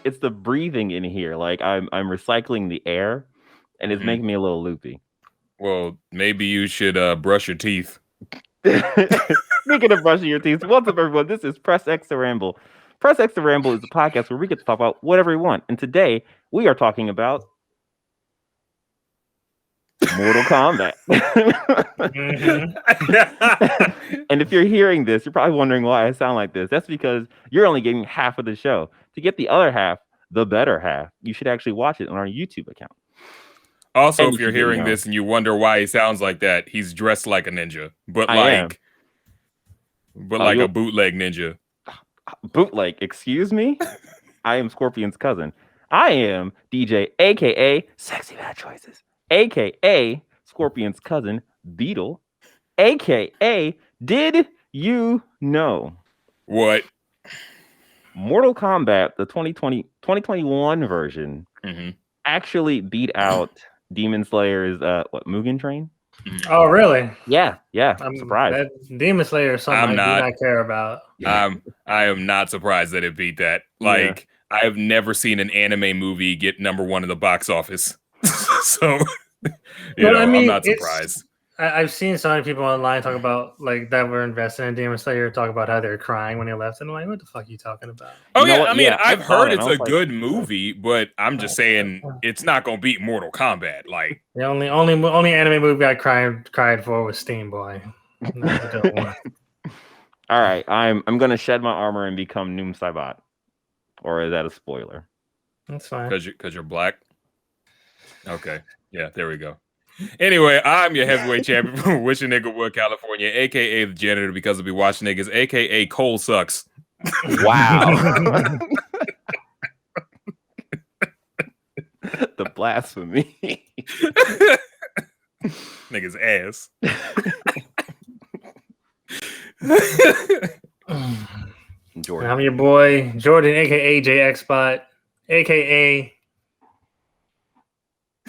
it's the breathing in here. Like I'm recycling the air, and it's making me a little loopy. Well, maybe you should brush your teeth. Speaking of brushing your teeth, what's up, everyone? This is Press X to Ramble. Press X to Ramble is a podcast where we get to talk about whatever we want. And today we are talking about Mortal Kombat. And if you're hearing this, you're probably wondering why I sound like this. That's because you're only getting half of the show. To get the other half, the better half, you should actually watch it on our YouTube account. Also, if you're hearing this and you wonder why he sounds like that, he's dressed like a ninja, but like a bootleg ninja. Bootleg, excuse me? I am Scorpion's cousin. I am DJ, aka Sexy Bad Choices, aka Scorpion's cousin, Beetle, aka Did You Know? What? Mortal Kombat, the 2021 version, actually beat out Demon Slayer's Mugen Train. Oh, really? Yeah. I'm surprised. That Demon Slayer is something I do not care about. I am not surprised that it beat that. Like, I have never seen an anime movie get #1 in the box office. So, I'm not surprised. I've seen so many people online talk about like that were invested in Demon Slayer talk about how they're crying when they left, and I'm like, what the fuck are you talking about? Oh yeah, I mean, I've heard it's a good movie, but I'm just saying it's not gonna beat Mortal Kombat. Like the only anime movie I cried for was Steam Boy. All right, I'm gonna shed my armor and become Noom Saibot, or is that a spoiler? That's fine. Because you're black. Okay, yeah, there we go. Anyway, I'm your heavyweight champion from Wish a Nigga Wood, California, aka the janitor because I be watching niggas, aka Cole sucks. Wow. The blasphemy. Niggas ass. Jordan. I'm your boy, Jordan, aka JXBot, aka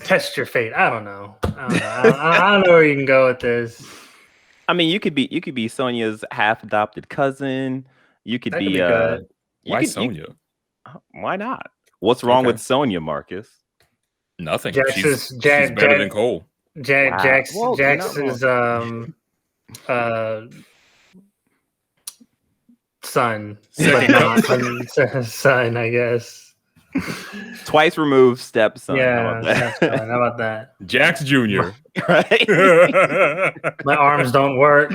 Test Your Fate. I don't know. I don't know where you can go with this. I mean, you could be Sonya's half adopted cousin. You could be why Sonya? Why not? What's wrong with Sonya, Marcus? Nothing. She's better than Cole. Jax is son, but not son, I guess. Twice removed stepson. Yeah, how about that? Jax Jr. Right? My arms don't work.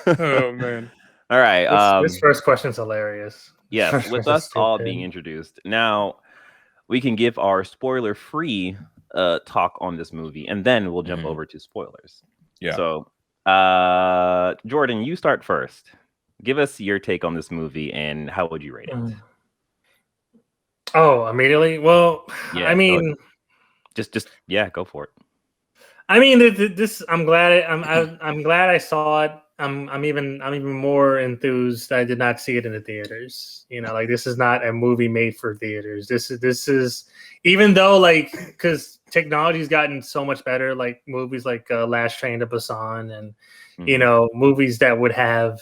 Oh man. All right. This first question's hilarious. Yes, with us all being introduced. Now we can give our spoiler-free talk on this movie, and then we'll jump over to spoilers. Yeah. So Jordan, you start first. Give us your take on this movie and how would you rate it? Oh, immediately? Well, yeah, I mean, just go for it. I mean, this. I'm glad I saw it. I'm even more enthused that I did not see it in the theaters. You know, like this is not a movie made for theaters. This is even though like because technology's gotten so much better, like movies like Last Train to Busan and you know movies that would have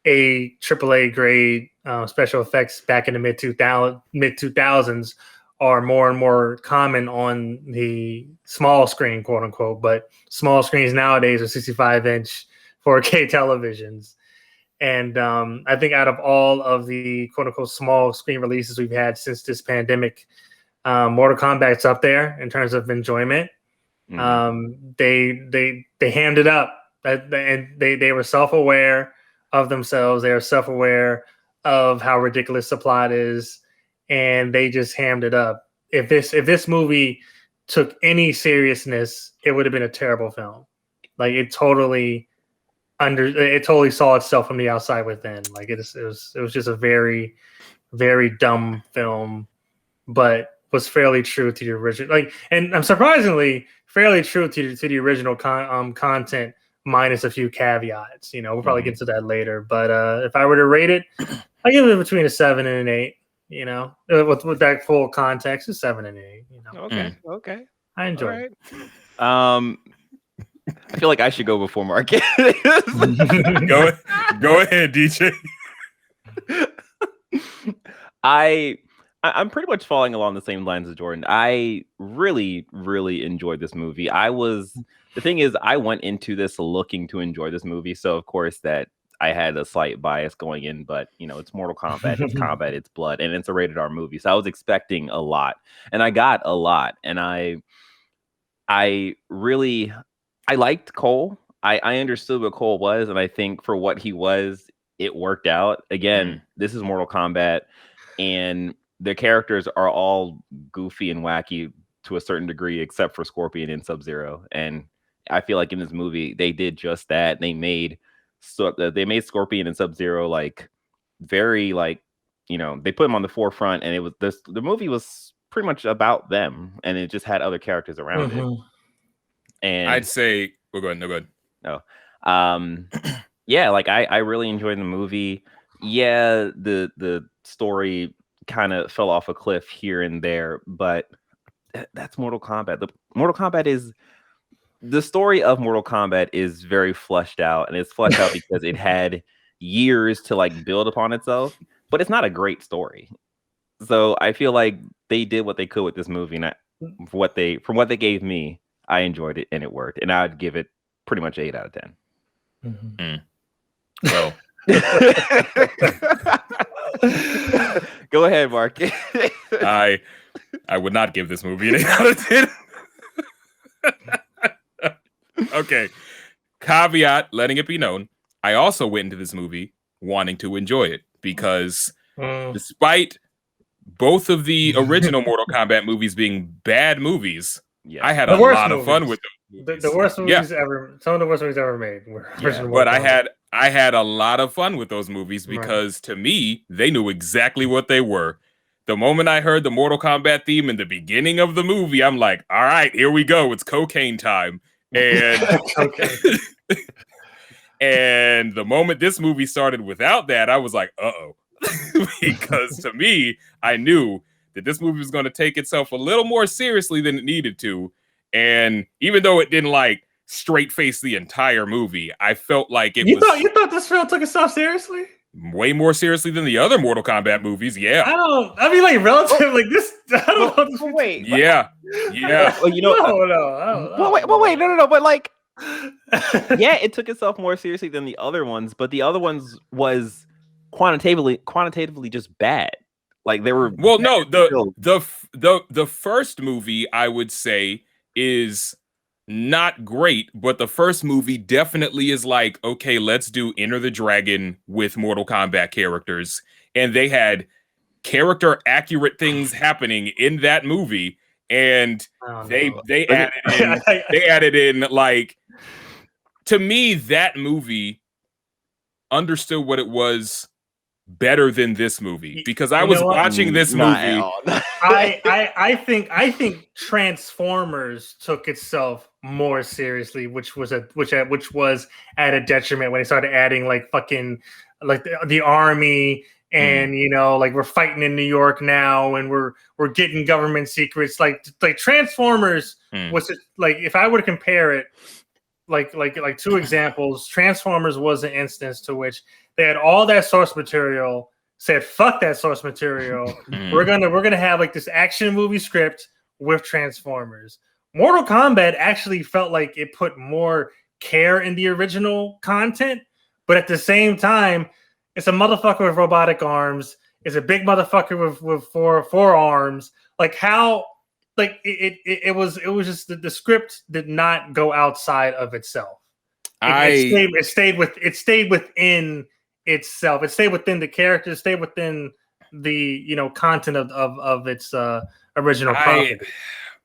a AAA grade special effects back in the mid 2000s are more and more common on the small screen, quote unquote. But small screens nowadays are 65-inch 4K televisions. And I think out of all of the quote unquote small screen releases we've had since this pandemic, Mortal Kombat's up there in terms of enjoyment. They hammed it up. And they were self-aware of themselves. They are self-aware of how ridiculous the plot is, and they just hammed it up. If this movie took any seriousness, it would have been a terrible film. Like it totally saw itself from the outside within. Like it was just a very, very dumb film, but was fairly true to the original. Like, and I'm surprisingly fairly true to the original content. Minus a few caveats, you know, we'll probably get to that later. But if I were to rate it, I give it between a 7 and an 8. You know, with that full context, a 7 and an 8. You know, okay, I enjoy it. I feel like I should go before Marcus. Go ahead, DJ. I'm pretty much falling along the same lines as Jordan. I really, really enjoyed this movie. The thing is, I went into this looking to enjoy this movie, so of course that I had a slight bias going in, but it's Mortal Kombat, it's combat, it's blood, and it's a rated R movie. So I was expecting a lot, and I got a lot, and I really I liked Cole. I understood what Cole was, and I think for what he was, it worked out. Again, this is Mortal Kombat, and the characters are all goofy and wacky to a certain degree, except for Scorpion and Subzero. And I feel like in this movie, they did just that. They made Scorpion and Subzero like very like they put them on the forefront, and it was the movie was pretty much about them, and it just had other characters around it. And I'd say, go ahead. No, go ahead. Yeah, like I really enjoyed the movie. Yeah, the story kind of fell off a cliff here and there, but that's Mortal Kombat. The story of Mortal Kombat is very fleshed out, and it's fleshed out because it had years to like build upon itself, but it's not a great story. So I feel like they did what they could with this movie, and from what they gave me, I enjoyed it and it worked, and I'd give it pretty much 8 out of 10. Well, go ahead, Mark. I would not give this movie an 8 out of 10. Okay. Caveat, letting it be known, I also went into this movie wanting to enjoy it because despite both of the original Mortal Kombat movies being bad movies, I had a lot of fun with them. The worst movies ever. Some of the worst movies ever made were original. But I had a lot of fun with those movies because to me, they knew exactly what they were. The moment I heard the Mortal Kombat theme in the beginning of the movie, I'm like, all right, here we go. It's cocaine time. And and the moment this movie started without that, I was like, uh-oh. Because to me, I knew that this movie was going to take itself a little more seriously than it needed to. And even though it didn't like straight face the entire movie, I felt like you thought this film took itself seriously? Way more seriously than the other Mortal Kombat movies, yeah. I mean, like relative, like this. I don't know. Wait, yeah. Well, no. But like, yeah, it took itself more seriously than the other ones, but the other ones was quantitatively just bad. Like they were. Well, no, the first movie I would say is not great, but the first movie definitely is like, okay, let's do Enter the Dragon with Mortal Kombat characters. And they had character accurate things happening in that movie. And they added in like, to me, that movie understood what it was better than this movie because I was watching this movie. I think Transformers took itself more seriously, which was at a detriment when they started adding like fucking like the army and like we're fighting in New York now and we're getting government secrets. Like Transformers was just, like if I were to compare it, like two examples, Transformers was an instance to which they had all that source material, said fuck that source material. We're gonna have like this action movie script with Transformers. Mortal Kombat actually felt like it put more care in the original content, but at the same time, it's a motherfucker with robotic arms. It's a big motherfucker with four arms. Like how, like it was just the script did not go outside of itself. It stayed within itself. It stayed within the characters. Stayed within the content of its original property.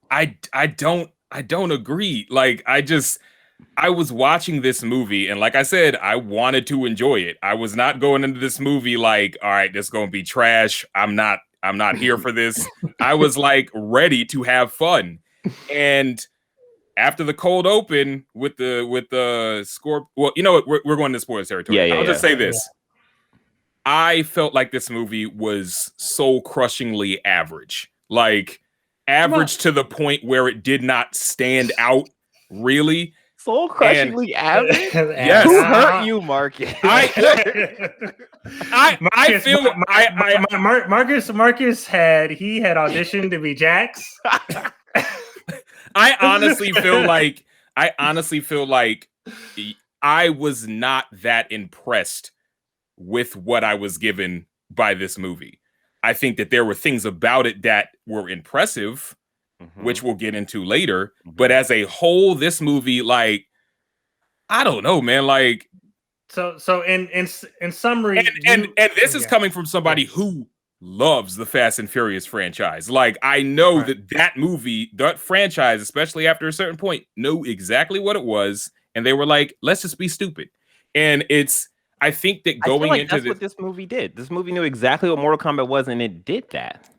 I don't agree. Like I was watching this movie and like I said, I wanted to enjoy it. I was not going into this movie like, all right, this is going to be trash. I'm not here for this. I was like ready to have fun. And after the cold open with the score, well, you know what? We're going to spoiler territory. I'll just say this. I felt like this movie was soul crushingly average. Like average to the point where it did not stand out really. Soul crushingly average. Yes. Who hurt you, Marcus? I feel Marcus had auditioned to be Jax. I honestly feel like I was not that impressed with what I was given by this movie. I think that there were things about it that were impressive, which we'll get into later. But as a whole, this movie, like, I don't know, man. Like, so in summary, and this is coming from somebody who loves the Fast and Furious franchise. Like, I know that movie, that franchise, especially after a certain point, know exactly what it was, and they were like, let's just be stupid. And I think that going into that's what this movie did. This movie knew exactly what Mortal Kombat was, and it did that.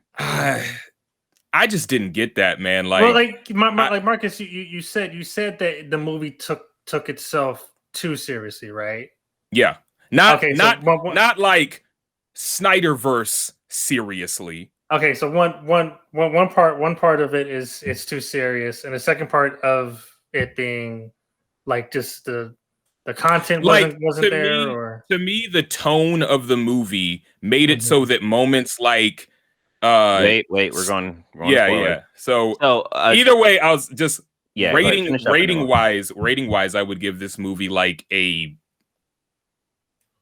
I just didn't get that, man. Like, well, like Marcus, you said that the movie took itself too seriously, right? Yeah, not like Snyderverse seriously. Okay, so one part of it is it's too serious, and the second part of it being like just the content wasn't there. To me, the tone of the movie made it so that moments like wait, we're going yeah. So either way, I was just rating wise, I would give this movie like a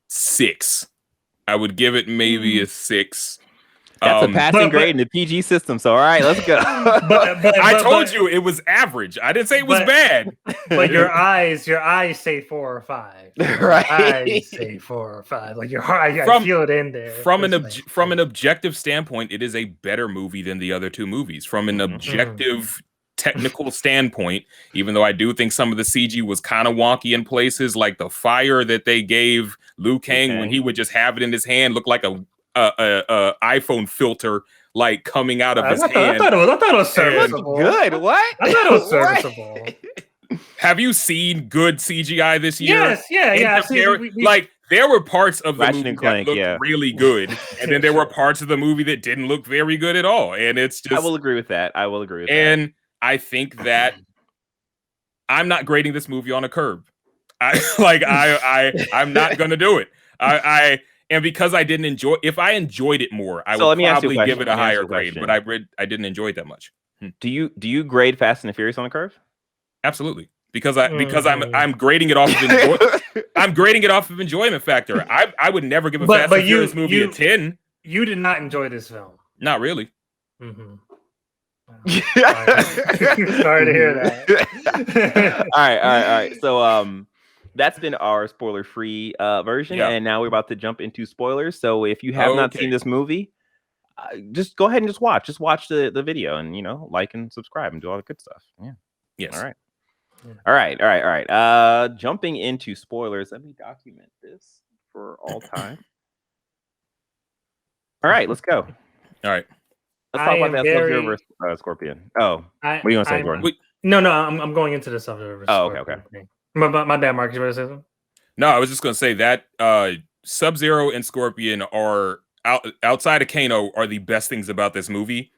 6. I would give it maybe a 6. That's a passing grade in the PG system. So all right, let's go. I told you it was average. I didn't say it was bad. But your eyes say 4 or 5. Right. Eyes say 4 or 5. Like your heart, I feel it in there. From an objective standpoint, it is a better movie than the other two movies. From an objective technical standpoint, even though I do think some of the CG was kind of wonky in places, like the fire that they gave Liu Kang when he would just have it in his hand look like a iPhone filter like coming out of his hand. I thought it was serviceable. Good. What? I thought it was serviceable. Have you seen good CGI this year? Yes, yeah. Like there were parts of the Ratchet movie and Clank, that looked really good, and then there were parts of the movie that didn't look very good at all. And it's just I will agree with that. And I think that I'm not grading this movie on a curb. I'm not gonna do it. And because I didn't enjoy, if I enjoyed it more, I would probably give it a higher grade. But I didn't enjoy it that much. Do you grade Fast and the Furious on a curve? Absolutely, because I'm grading it off of I'm grading it off of enjoyment factor. I would never give a Fast and Furious movie a 10. You did not enjoy this film. Not really. Mm-hmm. Sorry to hear that. All right. So that's been our spoiler-free version, and now we're about to jump into spoilers. So if you have not seen this movie, just go ahead and just watch the video, and like and subscribe and do all the good stuff. Yeah. Yes. All right. Jumping into spoilers. Let me document this for all time. All right, let's go. All right. Let's talk about that Subzero versus Scorpion. Oh, what do you want to say, Gordon? No, I'm going into the Subzero versus Scorpion. Okay. My bad, Marcus. You want to say something? No, I was just going to say that Subzero and Scorpion are outside of Kano are the best things about this movie.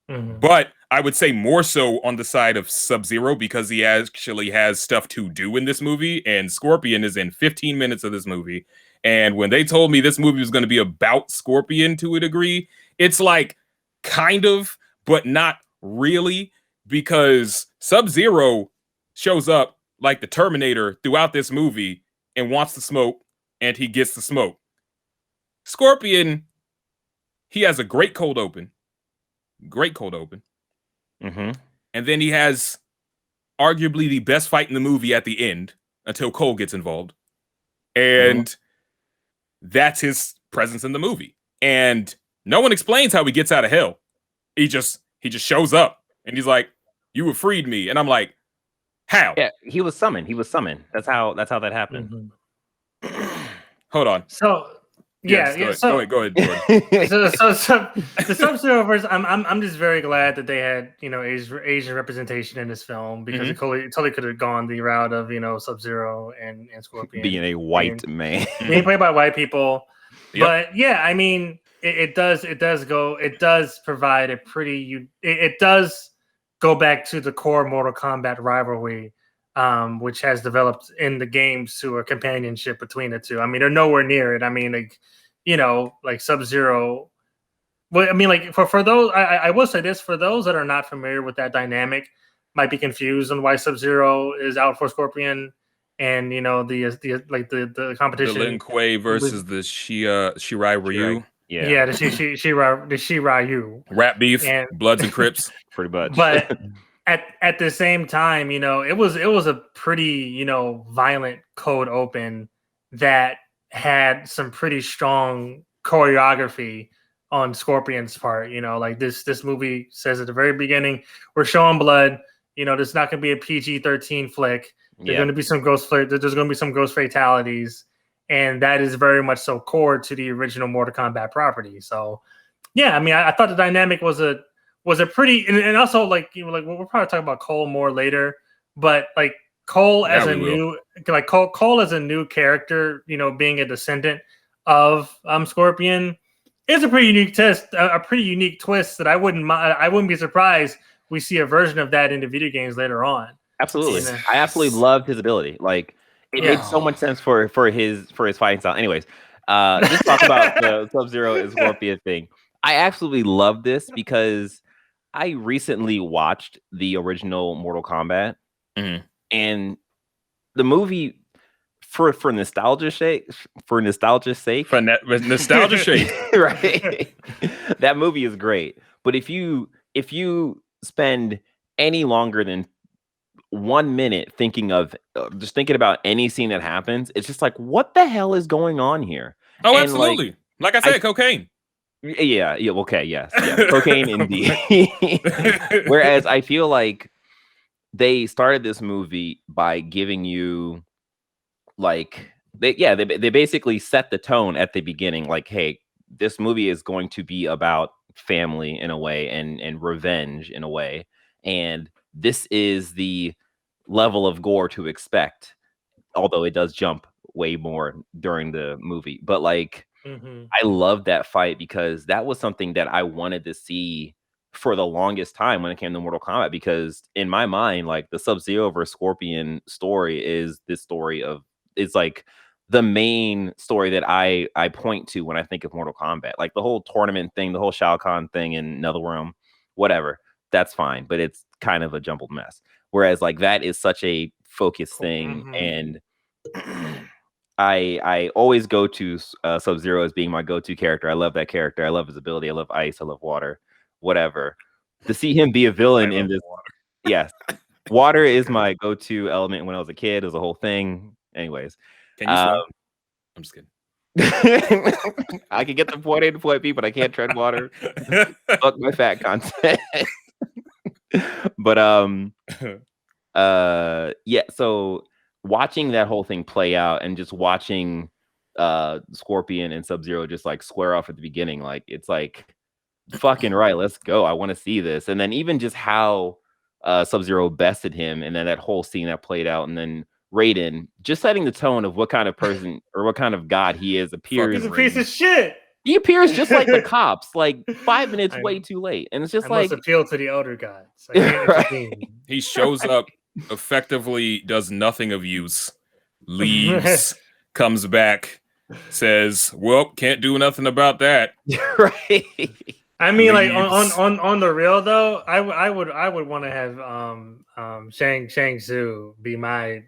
Mm-hmm. But I would say more so on the side of Subzero because he actually has stuff to do in this movie, and Scorpion is in 15 minutes of this movie. And when they told me this movie was going to be about Scorpion to a degree, it's like kind of, but not really, because Subzero shows up like the Terminator throughout this movie and wants the smoke, and he gets the smoke. Scorpion, he has a great cold open. Mm-hmm. And then he has arguably the best fight in the movie at the end until Cole gets involved. And that's his presence in the movie. And no one explains how he gets out of hell. He just shows up and he's like, "You have freed me." And I'm like, "How?" Yeah, he was summoned. That's how that happened. Mm-hmm. Hold on. So go ahead. So the Subzero verse. I'm just very glad that they had Asian representation in this film, because it totally could have gone the route of Subzero and Scorpion being a white man, being played by white people. Yep. But yeah, I mean, it does provide a pretty. It does go back to the core Mortal Kombat rivalry which has developed in the games to a companionship between the two. I mean, they're nowhere near it. I mean, like, like Subzero. Well, I mean, like for those, I will say this, for those that are not familiar with that dynamic, might be confused on why Subzero is out for Scorpion, and the competition. The Lin Kuei versus the Shirai Ryu. Yeah, the Shiryu. Rap beef, and Bloods and Crips. Pretty much. But at the same time, it was a pretty, violent cold open that had some pretty strong choreography on Scorpion's part. Like this movie says at the very beginning, we're showing blood. This is not going to be a PG-13 flick. There's going to be some there's going to be some ghost fatalities, and that is very much so core to the original Mortal Kombat property. So, yeah, I mean, I thought the dynamic was a pretty, and also like we'll probably talk about Cole more later, but like Cole as a new Cole as a new character, being a descendant of Scorpion is a pretty unique twist that I wouldn't be surprised we see a version of that in the video games later on. Absolutely. I absolutely loved his ability. Like it made so much sense for his fighting style. Anyways, just talk about the Sub-Zero and Scorpion thing. I absolutely love this because I recently watched the original Mortal Kombat, and the movie for nostalgia's sake, right? That movie is great. But if you spend any longer than 1 minute thinking about any scene that happens, it's just like, what the hell is going on here? Oh, and absolutely. Like I said, cocaine. Yeah. Okay. Yes. Cocaine, indeed. Whereas I feel like they started this movie by giving you they basically set the tone at the beginning. Like, hey, this movie is going to be about family in a way and revenge in a way, and this is the level of gore to expect, although it does jump way more during the movie. But like, I love that fight because that was something that I wanted to see for the longest time when it came to Mortal Kombat, because in my mind, like the Sub-Zero versus Scorpion story is it's like the main story that I point to when I think of Mortal Kombat. Like the whole tournament thing, the whole Shao Kahn thing in NetherRealm, whatever, that's fine, but it's kind of a jumbled mess. Whereas like that is such a focused thing, and I always go to Sub-Zero as being my go-to character. I love that character. I love his ability. I love ice. I love water. Whatever. To see him be a villain in this, yes, water is my go-to element when I was a kid. It was a whole thing. Anyways, can you swim? I'm just kidding. I can get the point A to point B, but I can't tread water. Fuck my fat content. But yeah. So watching that whole thing play out and just watching Scorpion and Sub-Zero just like square off at the beginning, like it's like fucking right, let's go. I want to see this. And then even just how Sub-Zero bested him, and then that whole scene that played out, and then Raiden just setting the tone of what kind of person or what kind of god he is appears. He's a piece of shit. He appears just like the cops, like 5 minutes way too late. And it's just must appeal to the elder gods. Right. He shows up, effectively does nothing of use, leaves, comes back, says, well, can't do nothing about that. Right. I mean, like on the real though, I would want to have Shang Tsung be my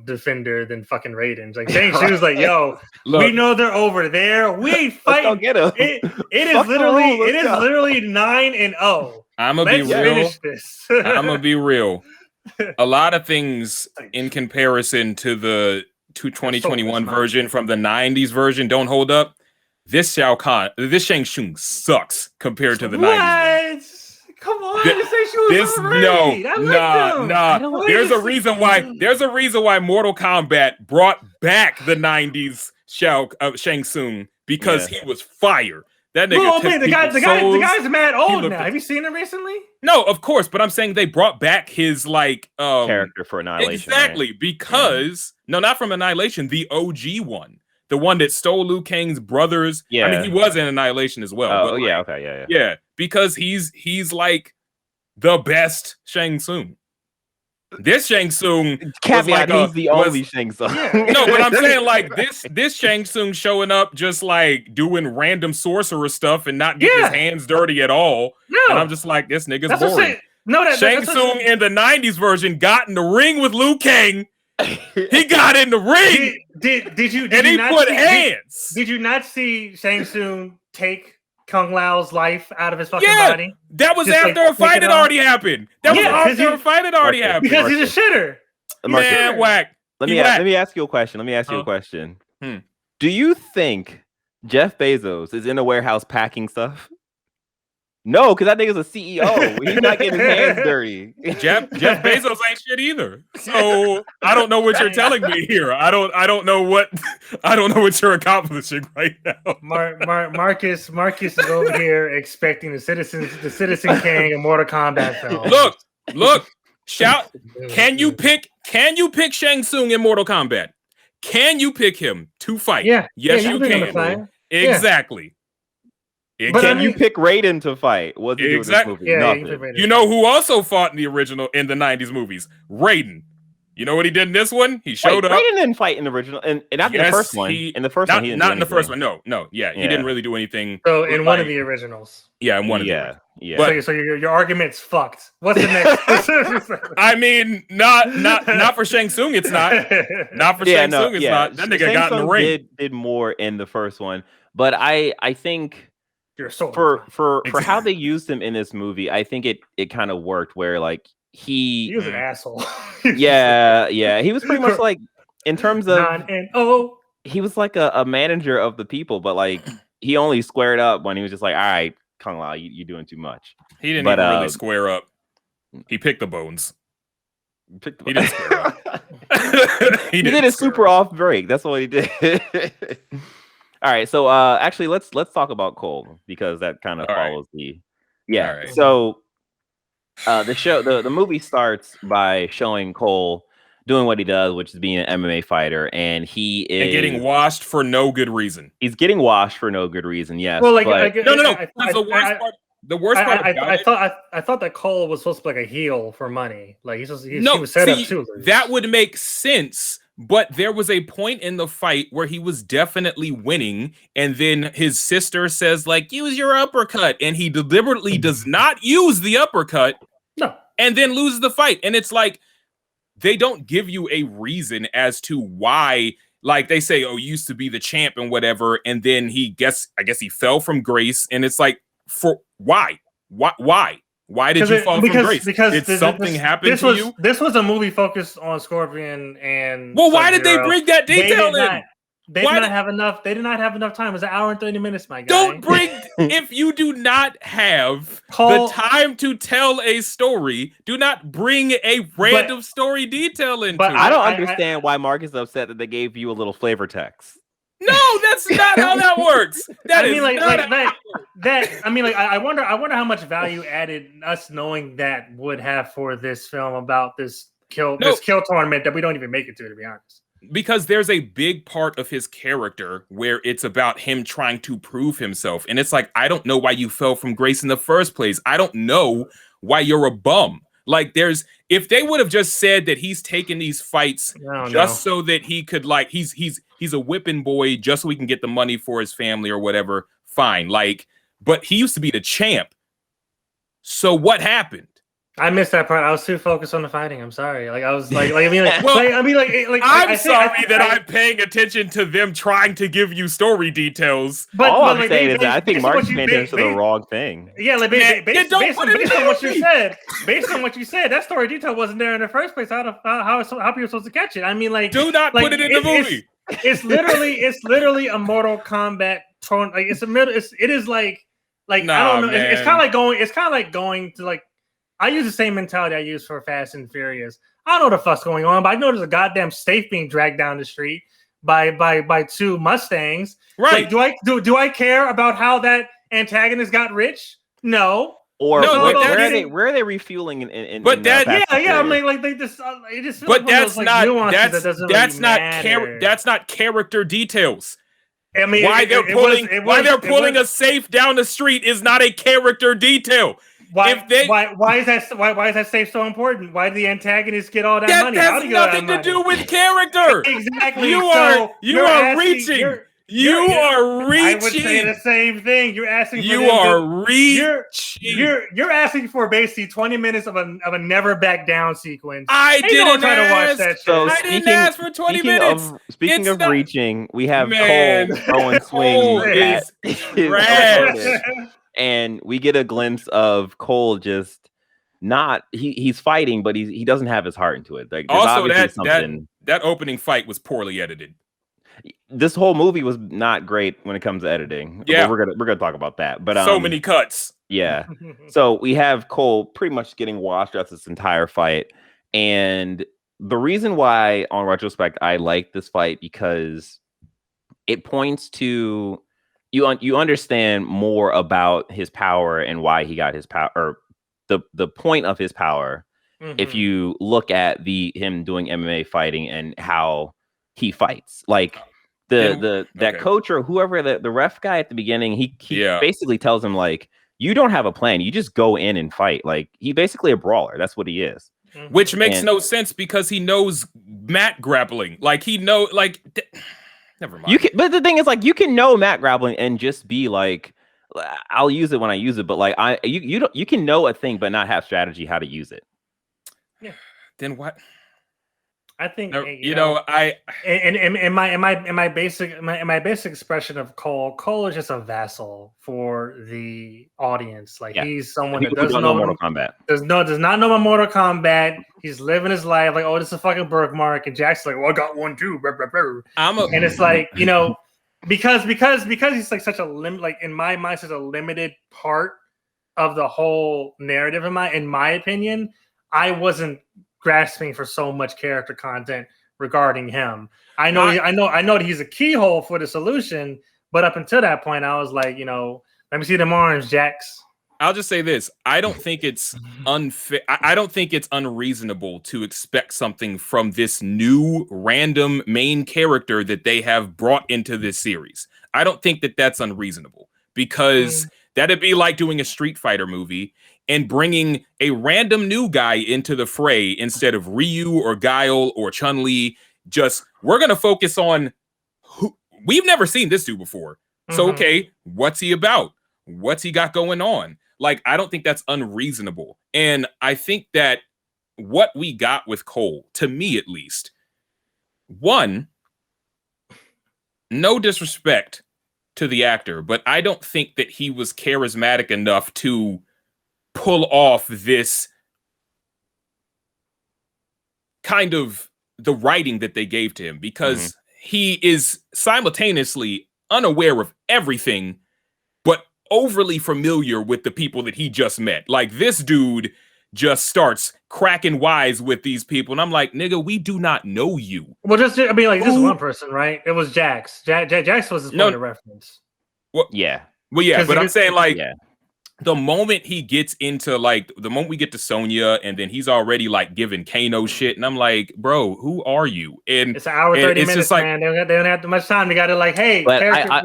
defender than fucking Raiden's. Like Shang Tsu's like, yo, look, we know they're over there. We ain't fighting. Get him. It is literally 9-0. I'm gonna be real. I'm gonna be real. A lot of things in comparison to the 2021 version from the 90s version don't hold up. This Shang Tsung sucks compared to the 90s. Come on, this nah. There's a reason why Mortal Kombat brought back the 90s Shang Tsung, because he was fire. That nigga. The guy's mad old now. Have you seen him recently? No, of course, but I'm saying they brought back his character for Annihilation. Exactly, right? Because no, not from Annihilation, the OG one. The one that stole Liu Kang's brothers. Yeah. I mean, he was in Annihilation as well. Oh, yeah, okay, yeah. Yeah, because he's like the best Shang Tsung. This Shang Tsung was Caveat, like he's the only Shang Tsung. no, but I'm saying like this Shang Tsung showing up just like doing random sorcerer stuff and not getting his hands dirty at all. No. And I'm just like, this nigga's That's boring. Shang Tsung in the 90s version got in the ring with Liu Kang. He got in the ring. Did you put hands. Did you not see Shang Tsung take Kung Lao's life out of his fucking body? That was just after a fight had already happened. That was after a fight had already happened. Because he's a shitter. Man, whack. Let me ask you a question. Do you think Jeff Bezos is in a warehouse packing stuff? No, because that nigga's a CEO. He's not getting his hands dirty. Jeff Bezos ain't shit either. So I don't know what you're telling me here. I don't know what you're accomplishing right now. Marcus is over here expecting the Citizen King and Mortal Kombat film. Look, shout. Can you pick Shang Tsung in Mortal Kombat? Can you pick him to fight? Yeah. Yes, you can. Exactly. Can you pick Raiden to fight? What's he doing in this movie? Yeah, you know who also fought in the 90s movies? Raiden. You know what he did in this one? He showed up. Raiden didn't fight in the original, and not in the first one. In the first one, he didn't not in the first one. No. He didn't really do anything. So in one of the originals. Yeah, in one of them. Yeah. But, so your argument's fucked. What's the next? I mean, not for Shang Tsung. It's not. Not for Shang Tsung. It's not. That nigga got in the ring. Did more in the first one, but I think. So for how they used him in this movie, I think it kind of worked where like he was an asshole. yeah, he was pretty much like in terms of he was like a manager of the people, but like he only squared up when he was just like, all right, Kung Lao, you're doing too much. He didn't even really square up. He picked the bones. He didn't square up. he did a super off break. That's what he did. All right, so actually, let's talk about Cole because that kind of follows the. Yeah. Right. So the movie starts by showing Cole doing what he does, which is being an MMA fighter, and he is getting washed for no good reason. He's getting washed for no good reason. Yes. Well, The worst part. I thought that Cole was supposed to be like a heel for money. Like he was set up too. That would make sense. But there was a point in the fight where he was definitely winning, and then his sister says, like, use your uppercut, and he deliberately does not use the uppercut, and then loses the fight. And it's like, they don't give you a reason as to why, like, they say, oh, you used to be the champ and whatever, and then I guess he fell from grace, and it's like, for why? Why did you fall from grace? Because something happened to you? This was a movie focused on Scorpion and. Well, why did they bring that detail in? They did not have enough. They did not have enough time. It was an hour and 30 minutes, my guy. Don't bring if you do not have the time to tell a story. Do not bring a random story detail into. But I don't understand why Mark is upset that they gave you a little flavor text. No, that's not how that works. I wonder how much value added us knowing that would have for this film about this kill tournament that we don't even make it to be honest. Because there's a big part of his character where it's about him trying to prove himself, and it's like, I don't know why you fell from grace in the first place. I don't know why you're a bum. Like, if they would have just said that he's taking these fights so that he could, like, he's a whipping boy just so he can get the money for his family or whatever, fine. Like, but he used to be the champ. So what happened? I missed that part. I was too focused on the fighting. I'm sorry. Like I was like I'm sorry that I'm paying attention to them trying to give you story details. But all I'm saying is that I think Mark's paying attention to the wrong thing. Yeah, like based on what you said, that story detail wasn't there in the first place. How people supposed to catch it? I mean, like, do not put it in the movie. It's literally a Mortal Kombat tournament. Like it is like I don't know. It's kind of like going to like. I use the same mentality I use for Fast and Furious. I don't know what the fuck's going on, but I know there's a goddamn safe being dragged down the street by two Mustangs. Right? Like, do I care about how that antagonist got rich? No. Or where are they refueling in but that I mean, like they just it just feels but like that's those, not that's that's not character details. I mean, why they're pulling a safe down the street is not a character detail. Why if they why is that save so important? Why do the antagonists get all that that money? has nothing to do with character. Exactly. You So are reaching. You are reaching. I would say the same thing. You're asking. You are reaching. You're asking for basically 20 minutes of a never back down sequence. I didn't try to watch that shit. So I didn't ask for 20 minutes. Speaking of reaching, we have Man, Cole throwing swings is at his trash. opponent, and we get a glimpse of Cole just not he's fighting, but he doesn't have his heart into it. Like there's Also, obviously something. That opening fight was poorly edited. This whole movie was not great when it comes to editing. Yeah, but we're gonna talk about that. But so many cuts. Yeah. So we have Cole pretty much getting washed out this entire fight, and the reason why, on retrospect, I like this fight because it points to you understand more about his power and why he got his power, or the point of his power. If you look at him doing MMA fighting and how he fights, like that coach or whoever the ref guy at the beginning, he basically tells him like, you don't have a plan, you just go in and fight. Like he's basically a brawler. That's what he is. Which makes no sense because he knows mat grappling. Like he never mind. But the thing is, like, you can know mat grappling and just be like, I'll use it when I use it. But like you can know a thing but not have strategy how to use it. Yeah. Then what? I think in my basic expression of Cole is just a vassal for the audience. Like he's someone that doesn't know Mortal Kombat. Does not know about Mortal Kombat. He's living his life like, oh, this is a fucking birthmark, and Jack's like, well, I got one too. And it's like, you know, because he's like such a in my mind, such a limited part of the whole narrative. In my opinion, I wasn't grasping for so much character content regarding him. I know that he's a keyhole for the solution, but up until that point, I was like, you know, let me see them orange Jacks. I'll just say this: I don't think it's unfair. I don't think it's unreasonable to expect something from this new random main character that they have brought into this series. I don't think that that's unreasonable because that'd be like doing a Street Fighter movie and bringing a random new guy into the fray instead of Ryu or Guile or Chun-Li. Just, we're going to focus on who we've never seen this dude before. So, okay, what's he about? What's he got going on? Like, I don't think that's unreasonable. And I think that what we got with Cole, to me at least, one, no disrespect to the actor, but I don't think that he was charismatic enough to pull off this kind of the writing that they gave to him, because he is simultaneously unaware of everything, but overly familiar with the people that he just met. Like, this dude just starts cracking wise with these people, and I'm like, nigga, we do not know you. Well, just one person, right? It was Jax. Jax was his point of reference. Well, yeah. Well, yeah, but I'm saying, like, the moment he gets into, like, the moment we get to Sonya, and then he's already, like, giving Kano shit, and I'm like, bro, who are you? And it's an hour 30 minutes, just like, man. They don't have too much time. They got to, like, hey, I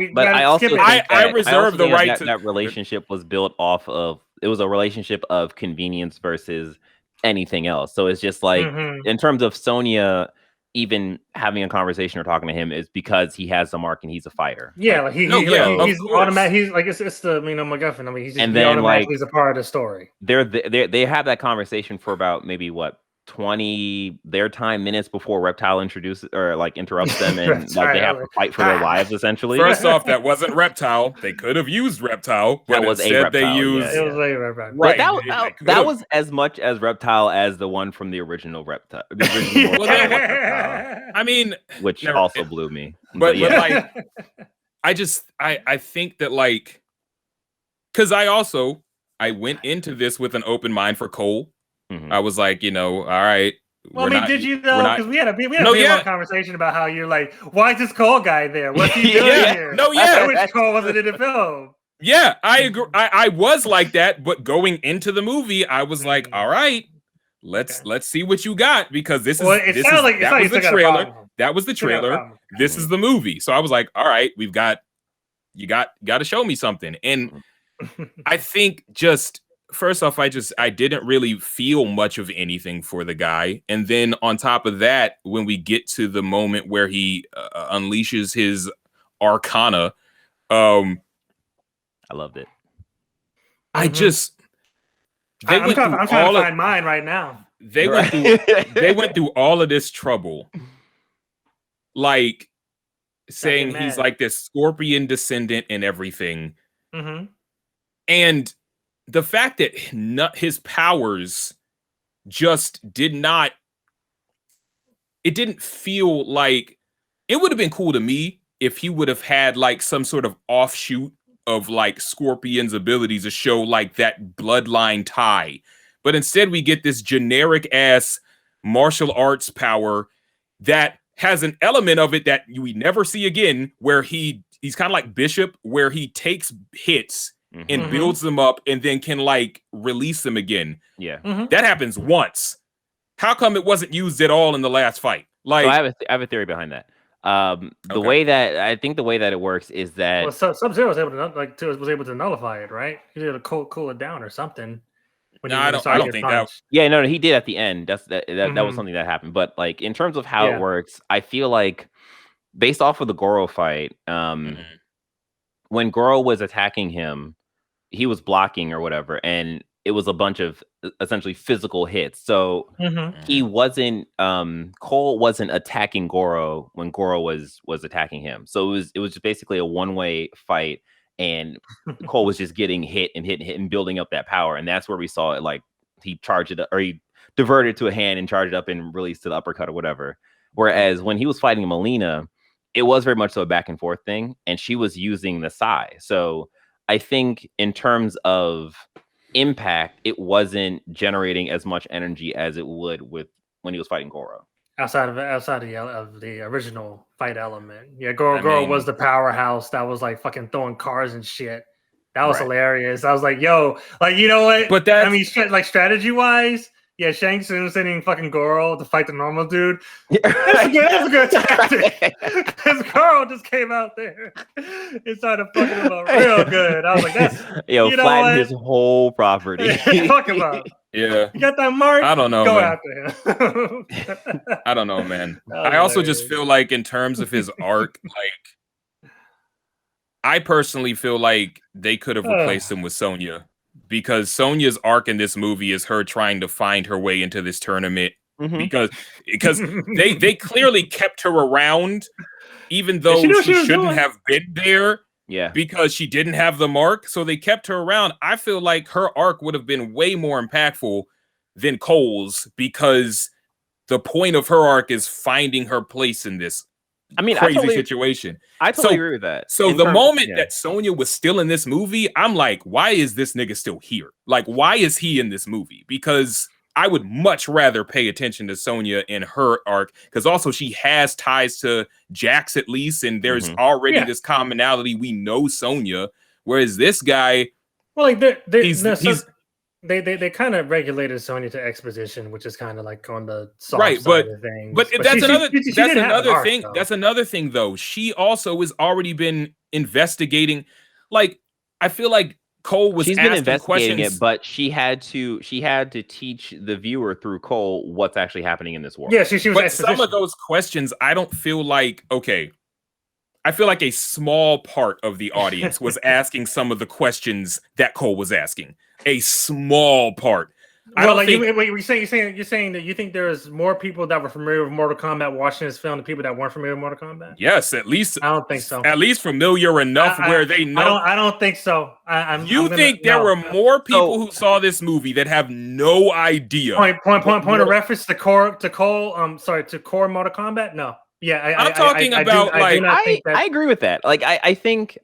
reserve the right to... That relationship was built off of, it was a relationship of convenience versus anything else. So it's just like, in terms of Sonya even having a conversation or talking to him, is because he has the mark and he's a fighter. Yeah, like he's automatic. He's like, it's the MacGuffin. I mean, he's just, and then like he's a part of the story. They have that conversation for about maybe 20 their time minutes before Reptile introduces or like interrupts them, and like, they have to fight for their lives essentially. First off, that wasn't Reptile. They could have used Reptile, but that was instead they used it was a Reptile. Right. That was as much as Reptile as the one from the original Reptile. I mean, which also blew me. But like, I think that, like, because I went into this with an open mind for Cole. I was like, you know, all right. Well, did you though? Because we had a conversation about how you're like, why is this Cole guy there? What's he doing here? I wish Cole wasn't in the film. Yeah, I agree. I was like that, but going into the movie, I was like, all right, let's see what you got, because that was the trailer. That was the trailer. This is the movie. So I was like, all right, you got to show me something. And I think just first off, I didn't really feel much of anything for the guy. And then on top of that, when we get to the moment where he unleashes his arcana, I loved it. I just I'm trying to find mine right now. They went through all of this trouble, like saying he's like this scorpion descendant and everything. Mm-hmm. And the fact that his powers just didn't feel like it would have been cool to me if he would have had like some sort of offshoot of like Scorpion's abilities to show like that bloodline tie. But instead we get this generic ass martial arts power that has an element of it that we never see again, where he's kind of like Bishop, where he takes hits and builds them up and then can like release them again. Yeah. That happens once. How come it wasn't used at all in the last fight? Like, so I have a theory behind that. The way that it works is that Subzero was able to nullify it, right? He did to cool it down or something. I don't think that. Yeah, no, he did at the end. That was something that happened. But like in terms of how it works, I feel like based off of the Goro fight, when Goro was attacking him, he was blocking or whatever, and it was a bunch of essentially physical hits. So he wasn't Cole wasn't attacking Goro when Goro was attacking him. So it was just basically a one-way fight, and Cole was just getting hit and building up that power. And that's where we saw it, like he charged it or he diverted to a hand and charged it up and released to the uppercut or whatever. Whereas when he was fighting Melina, it was very much so a back and forth thing, and she was using the Sai. So I think in terms of impact, it wasn't generating as much energy as it would with when he was fighting Goro. Outside of the original fight element, Goro was the powerhouse that was like fucking throwing cars and shit. That was hilarious. I was like, yo, like, you know what? But that, I mean, like strategy wise, yeah, Shang Tsung sending fucking Goro to fight the normal dude. That's a good tactic. Because Goro just came out there and started fucking him up real good. I was like, that's flatten his whole property. Fuck him up. Yeah. You got that mark? I don't know. Go man. after him. I don't know, man. I also just feel like in terms of his arc, like I personally feel like they could have replaced him with Sonya. Because Sonya's arc in this movie is her trying to find her way into this tournament, because they clearly kept her around, even though she shouldn't have been there. Yeah, because she didn't have the mark, so they kept her around. I feel like her arc would have been way more impactful than Cole's, because the point of her arc is finding her place in this crazy situation. I totally agree with that. So the moment that Sonya was still in this movie, I'm like, why is this nigga still here? Like, why is he in this movie? Because I would much rather pay attention to Sonya in her arc, because also she has ties to Jax at least, and there's already this commonality. We know Sonya, whereas this guy, well, like they kind of regulated Sonya to exposition, which is kind of like on the soft side of things. But that's another thing. That's another thing, though. She also has already been investigating. Like, I feel like Cole was. She's been investigating questions. it, but she had to teach the viewer through Cole what's actually happening in this world. Yeah, she was. But some of those questions, I don't feel like I feel like a small part of the audience was asking some of the questions that Cole was asking. A small part. You're saying that you think there's more people that were familiar with Mortal Kombat watching this film than people that weren't familiar with Mortal Kombat? Yes, at least. I don't think so. At least familiar enough where they know. I don't think so. You think there were more people who saw this movie that have no idea? Point of reference to Core Mortal Kombat? No. Yeah, I'm talking about I agree with that. Like I think.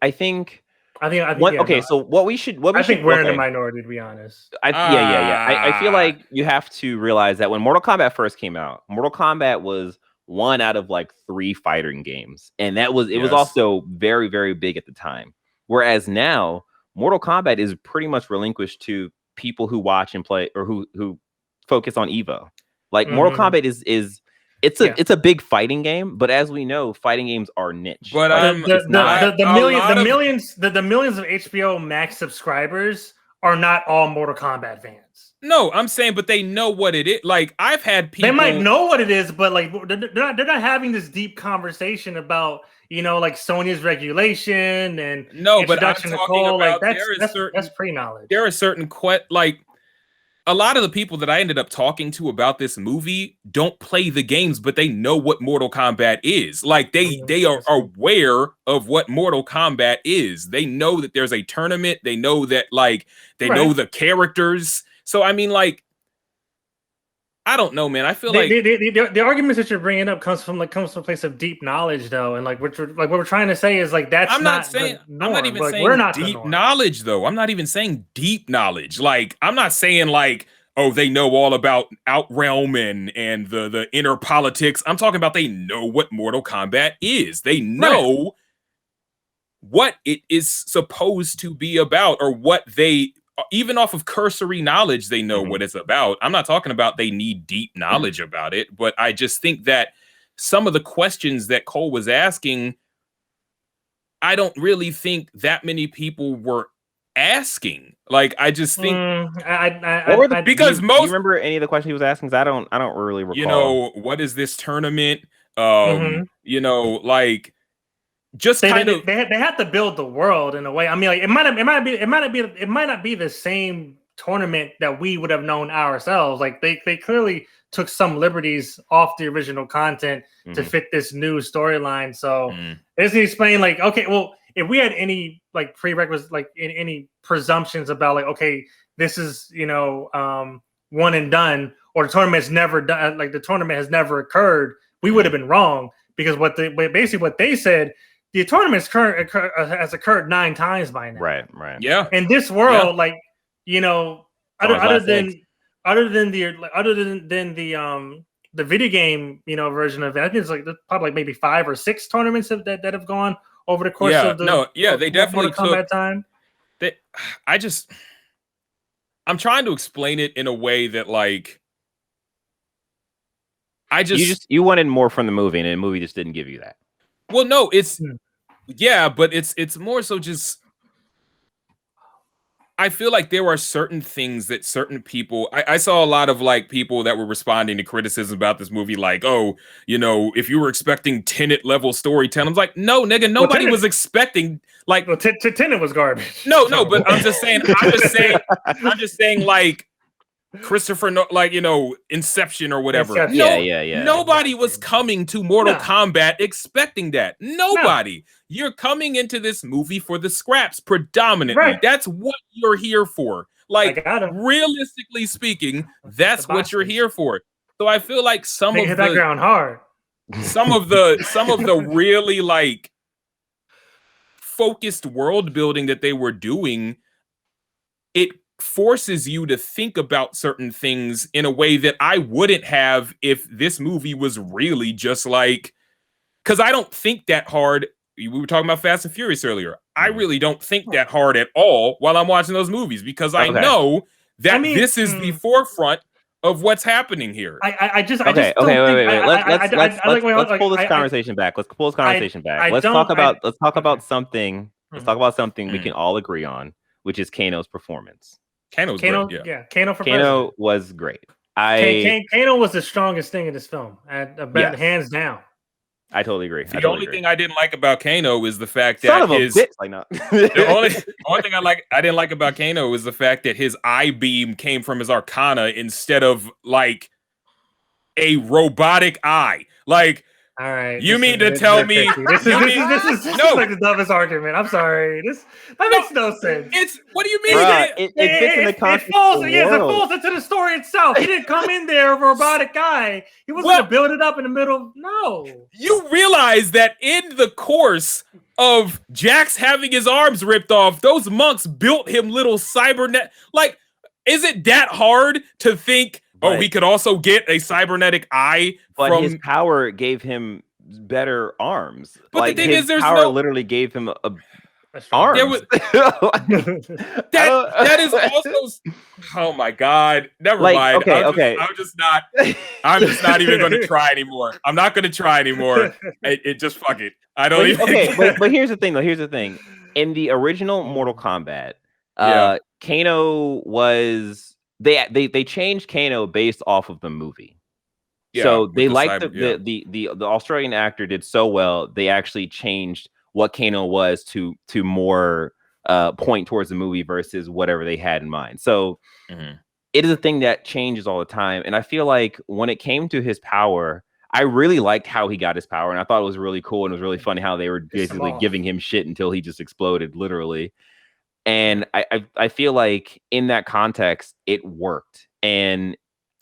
So what we should we're in the minority, to be honest. I feel like you have to realize that when Mortal Kombat first came out, Mortal Kombat was one out of like 3 fighting games, and it was also very, very big at the time. Whereas now, Mortal Kombat is pretty much relinquished to people who watch and play or who focus on Evo. Like Mortal Kombat is. It's a big fighting game, but as we know, fighting games are niche. But the millions of HBO Max subscribers are not all Mortal Kombat fans. No, I'm saying, but they know what it is. Like, I've had people. They might know what it is, but like they're not having this deep conversation about, you know, like Sonya's regulation and no, but I'm introduction to talking Cole. about Like that's pre-knowledge. There are certain like a lot of the people that I ended up talking to about this movie don't play the games, but they know what Mortal Kombat is. Like they are aware of what Mortal Kombat is. They know that there's a tournament. They know that like they know the characters. So I mean, like, I don't know, man. I feel like the arguments that you're bringing up comes from a place of deep knowledge, though, and like what we're trying to say is like that's I'm not even saying we're not deep knowledge, though. I'm not even saying deep knowledge. Like, I'm not saying like, oh, they know all about Outrealm and the inner politics. I'm talking about they know what Mortal Kombat is. They know what it is supposed to be about, or what they. Even off of cursory knowledge, they know what it's about. I'm not talking about they need deep knowledge about it, but I just think that some of the questions that Cole was asking, I don't really think that many people were asking. Like, I just think because most. Do you remember any of the questions he was asking? I don't really recall. You know, what is this tournament? You know, like. Just they have to build the world in a way. I mean, like it might not be the same tournament that we would have known ourselves. Like they clearly took some liberties off the original content to fit this new storyline. So it doesn't explain like, okay, well, if we had any like prerequisites, like any presumptions about like, okay, this is, you know, one and done, or the tournament's never done, like the tournament has never occurred, we would have been wrong, because what they said. The tournament has occurred 9 times by now. Right. Yeah. In this world, like, you know, other than the video game, you know, version of it, I think it's like probably like maybe 5 or 6 tournaments that have gone over the course of the they definitely took time. I'm trying to explain it in a way that like you wanted more from the movie, and the movie just didn't give you that. Well, no, but it's more so just I feel like there are certain things that certain people I saw a lot of like people that were responding to criticism about this movie, like, oh, you know, if you were expecting Tenet level storytelling, I'm like, no, nigga, nobody was expecting like Tenet was garbage. No, but I'm just saying like Christopher, like, you know, Inception or whatever. Yeah. Nobody was coming to Mortal Kombat expecting that. Nobody. You're coming into this movie for the scraps predominantly. Right. That's what you're here for. Like, realistically speaking, that's what you're here for. So I feel like some of the background hard. Some of the really like focused world building that they were doing, it forces you to think about certain things in a way that I wouldn't have if this movie was really just like, because I don't think that hard. We were talking about Fast and Furious earlier. I really don't think that hard at all while I'm watching those movies, because I know that this is the forefront of what's happening here. Let's pull this conversation back. Let's talk about something we can all agree on, which is Kano's performance. Kano was great. Kano was the strongest thing in this film, hands down. I totally agree. The only thing I didn't like about Kano is the fact that the only thing I didn't like about Kano is the fact that his eye beam came from his Arcana instead of like a robotic eye. Like, all right, you mean to tell me this is like the dumbest argument? I'm sorry. That makes no sense. What do you mean? It fits in the context. It falls into the story itself. He didn't come in there a robotic guy. He wasn't going to build it up in the middle. No. You realize that in the course of Jax having his arms ripped off, those monks built him little cybernet. Like, is it that hard to think? Oh, he could also get a cybernetic eye, but his power gave him better arms. But like, the thing his is, there's power literally gave him arms. That is also. Oh my God! Never mind. Okay. I'm just not even going to try anymore. I'm not going to try anymore. It just fuck it. I don't even. Okay, but here's the thing, though. Here's the thing. In the original Mortal Kombat, Kano was they changed Kano based off of the movie. Yeah, So with they the liked cyber- the Australian actor did so well, they actually changed what Kano was to more point towards the movie versus whatever they had in mind. So it is a thing that changes all the time. And I feel like when it came to his power, I really liked how he got his power. And I thought it was really cool. And it was really funny how they were basically giving him shit until he just exploded, literally. And I feel like in that context, it worked. And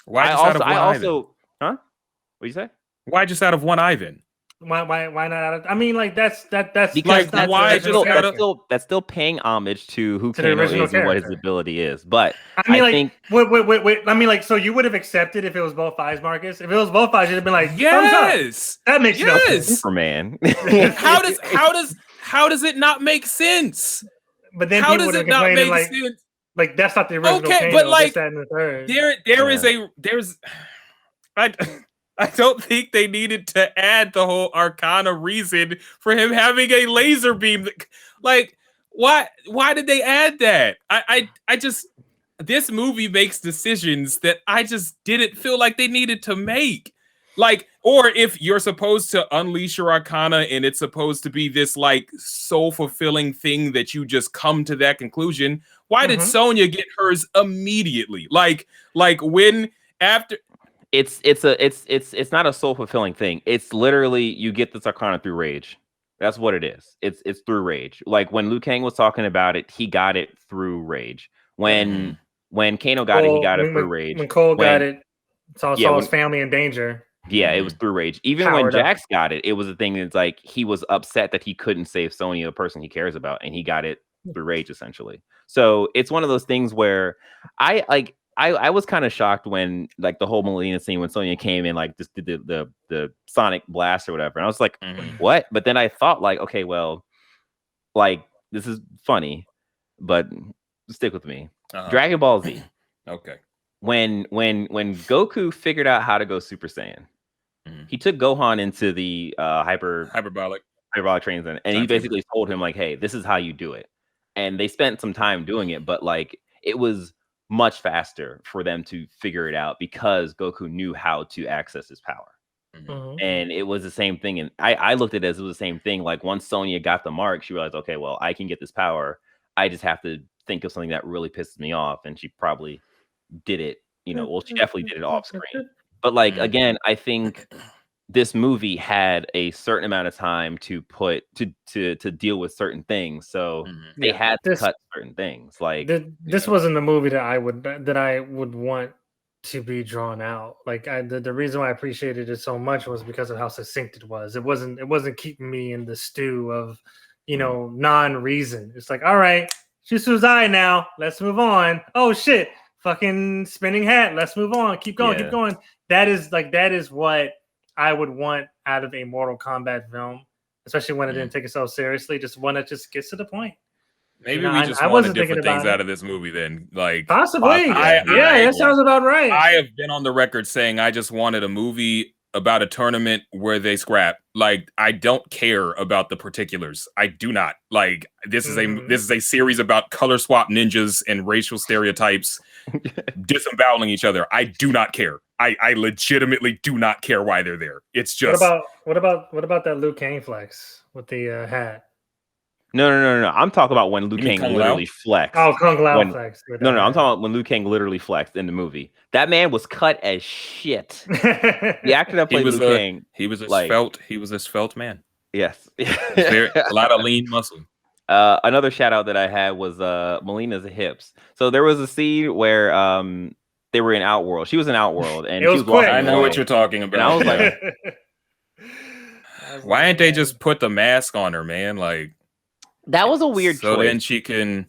why just out of one Ivan? Huh? What do you say? Why just out of one Ivan? Why not? I mean, like that's because like, that's, why that's still paying homage to who To the Kano original is and what his character. ability is. But I mean, I like, think wait. I mean, like, so you would have accepted if it was both eyes, Marcus? If it was both eyes, you'd have been like, thumbs up. Yes, That makes no sense. Superman. how does it not make sense? But then How people does would it have not complained make like, sense? like that's not the original. Okay, Kano, but like, this, that, and the third. there's I don't think they needed to add the whole Arcana reason for him having a laser beam. Like, why did they add that? I just, this movie makes decisions that I just didn't feel like they needed to make. Like, or if you're supposed to unleash your Arcana and it's supposed to be this like soul fulfilling thing that you just come to that conclusion, why did Sonya get hers immediately? Like when after. It's not a soul fulfilling thing. It's literally you get this Arcana through rage. That's what it is. It's through rage. Like when Liu Kang was talking about it, he got it through rage. When Kano got it, he got it through rage. When Cole got it, saw his family in danger. Yeah, it was through rage. Even when Jax got it, it was a thing that's like he was upset that he couldn't save Sonya, the person he cares about, and he got it through rage essentially. So it's one of those things where I was kind of shocked when like the whole Melina scene when Sonya came in, like just did the sonic blast or whatever. And I was like, what? But then I thought like, okay, well, like this is funny, but stick with me. Dragon Ball Z. Okay. When Goku figured out how to go Super Saiyan, he took Gohan into the hyperbolic trains and he basically told him like, hey, this is how you do it. And they spent some time doing it, but like it was much faster for them to figure it out because Goku knew how to access his power. And it was the same thing. And I looked at it as it was the same thing. Like once Sonya got the mark, she realized, okay, well, I can get this power. I just have to think of something that really pisses me off. And she probably did it, well, she definitely did it off screen. But like, again, I think this movie had a certain amount of time to put to deal with certain things. So they had to cut certain things. Like this wasn't the movie that I would want to be drawn out. Like the reason why I appreciated it so much was because of how succinct it was. It wasn't keeping me in the stew of, non-reason. It's like, all right, Shusuzai now. Let's move on. Oh shit. Fucking spinning hat. Let's move on. Keep going. Keep going. That is what I would want out of a Mortal Kombat film, especially when it didn't take itself seriously. Just one that just gets to the point. Maybe we just wanted different things out of this movie then. Like possibly. That sounds about right. I have been on the record saying I just wanted a movie about a tournament where they scrap. Like I don't care about the particulars. I do not. Like this is a series about color swap ninjas and racial stereotypes disemboweling each other. I do not care. I legitimately do not care why they're there. It's just what about that Liu Kang flex with the hat? No. I'm talking about when Liu Kang literally flexed. Oh, Kung Lao flex. No, I'm talking about when Liu Kang literally flexed in the movie. That man was cut as shit. The actor that played Liu Kang, he was a svelte man. Yes, a lot of lean muscle. Another shout out that I had was Melina's hips. So there was a scene where they were in Outworld. She was in Outworld, and she was walking. I know what you're talking about. And I was like, why didn't they just put the mask on her, man? Like. That was a weird choice. So then she can.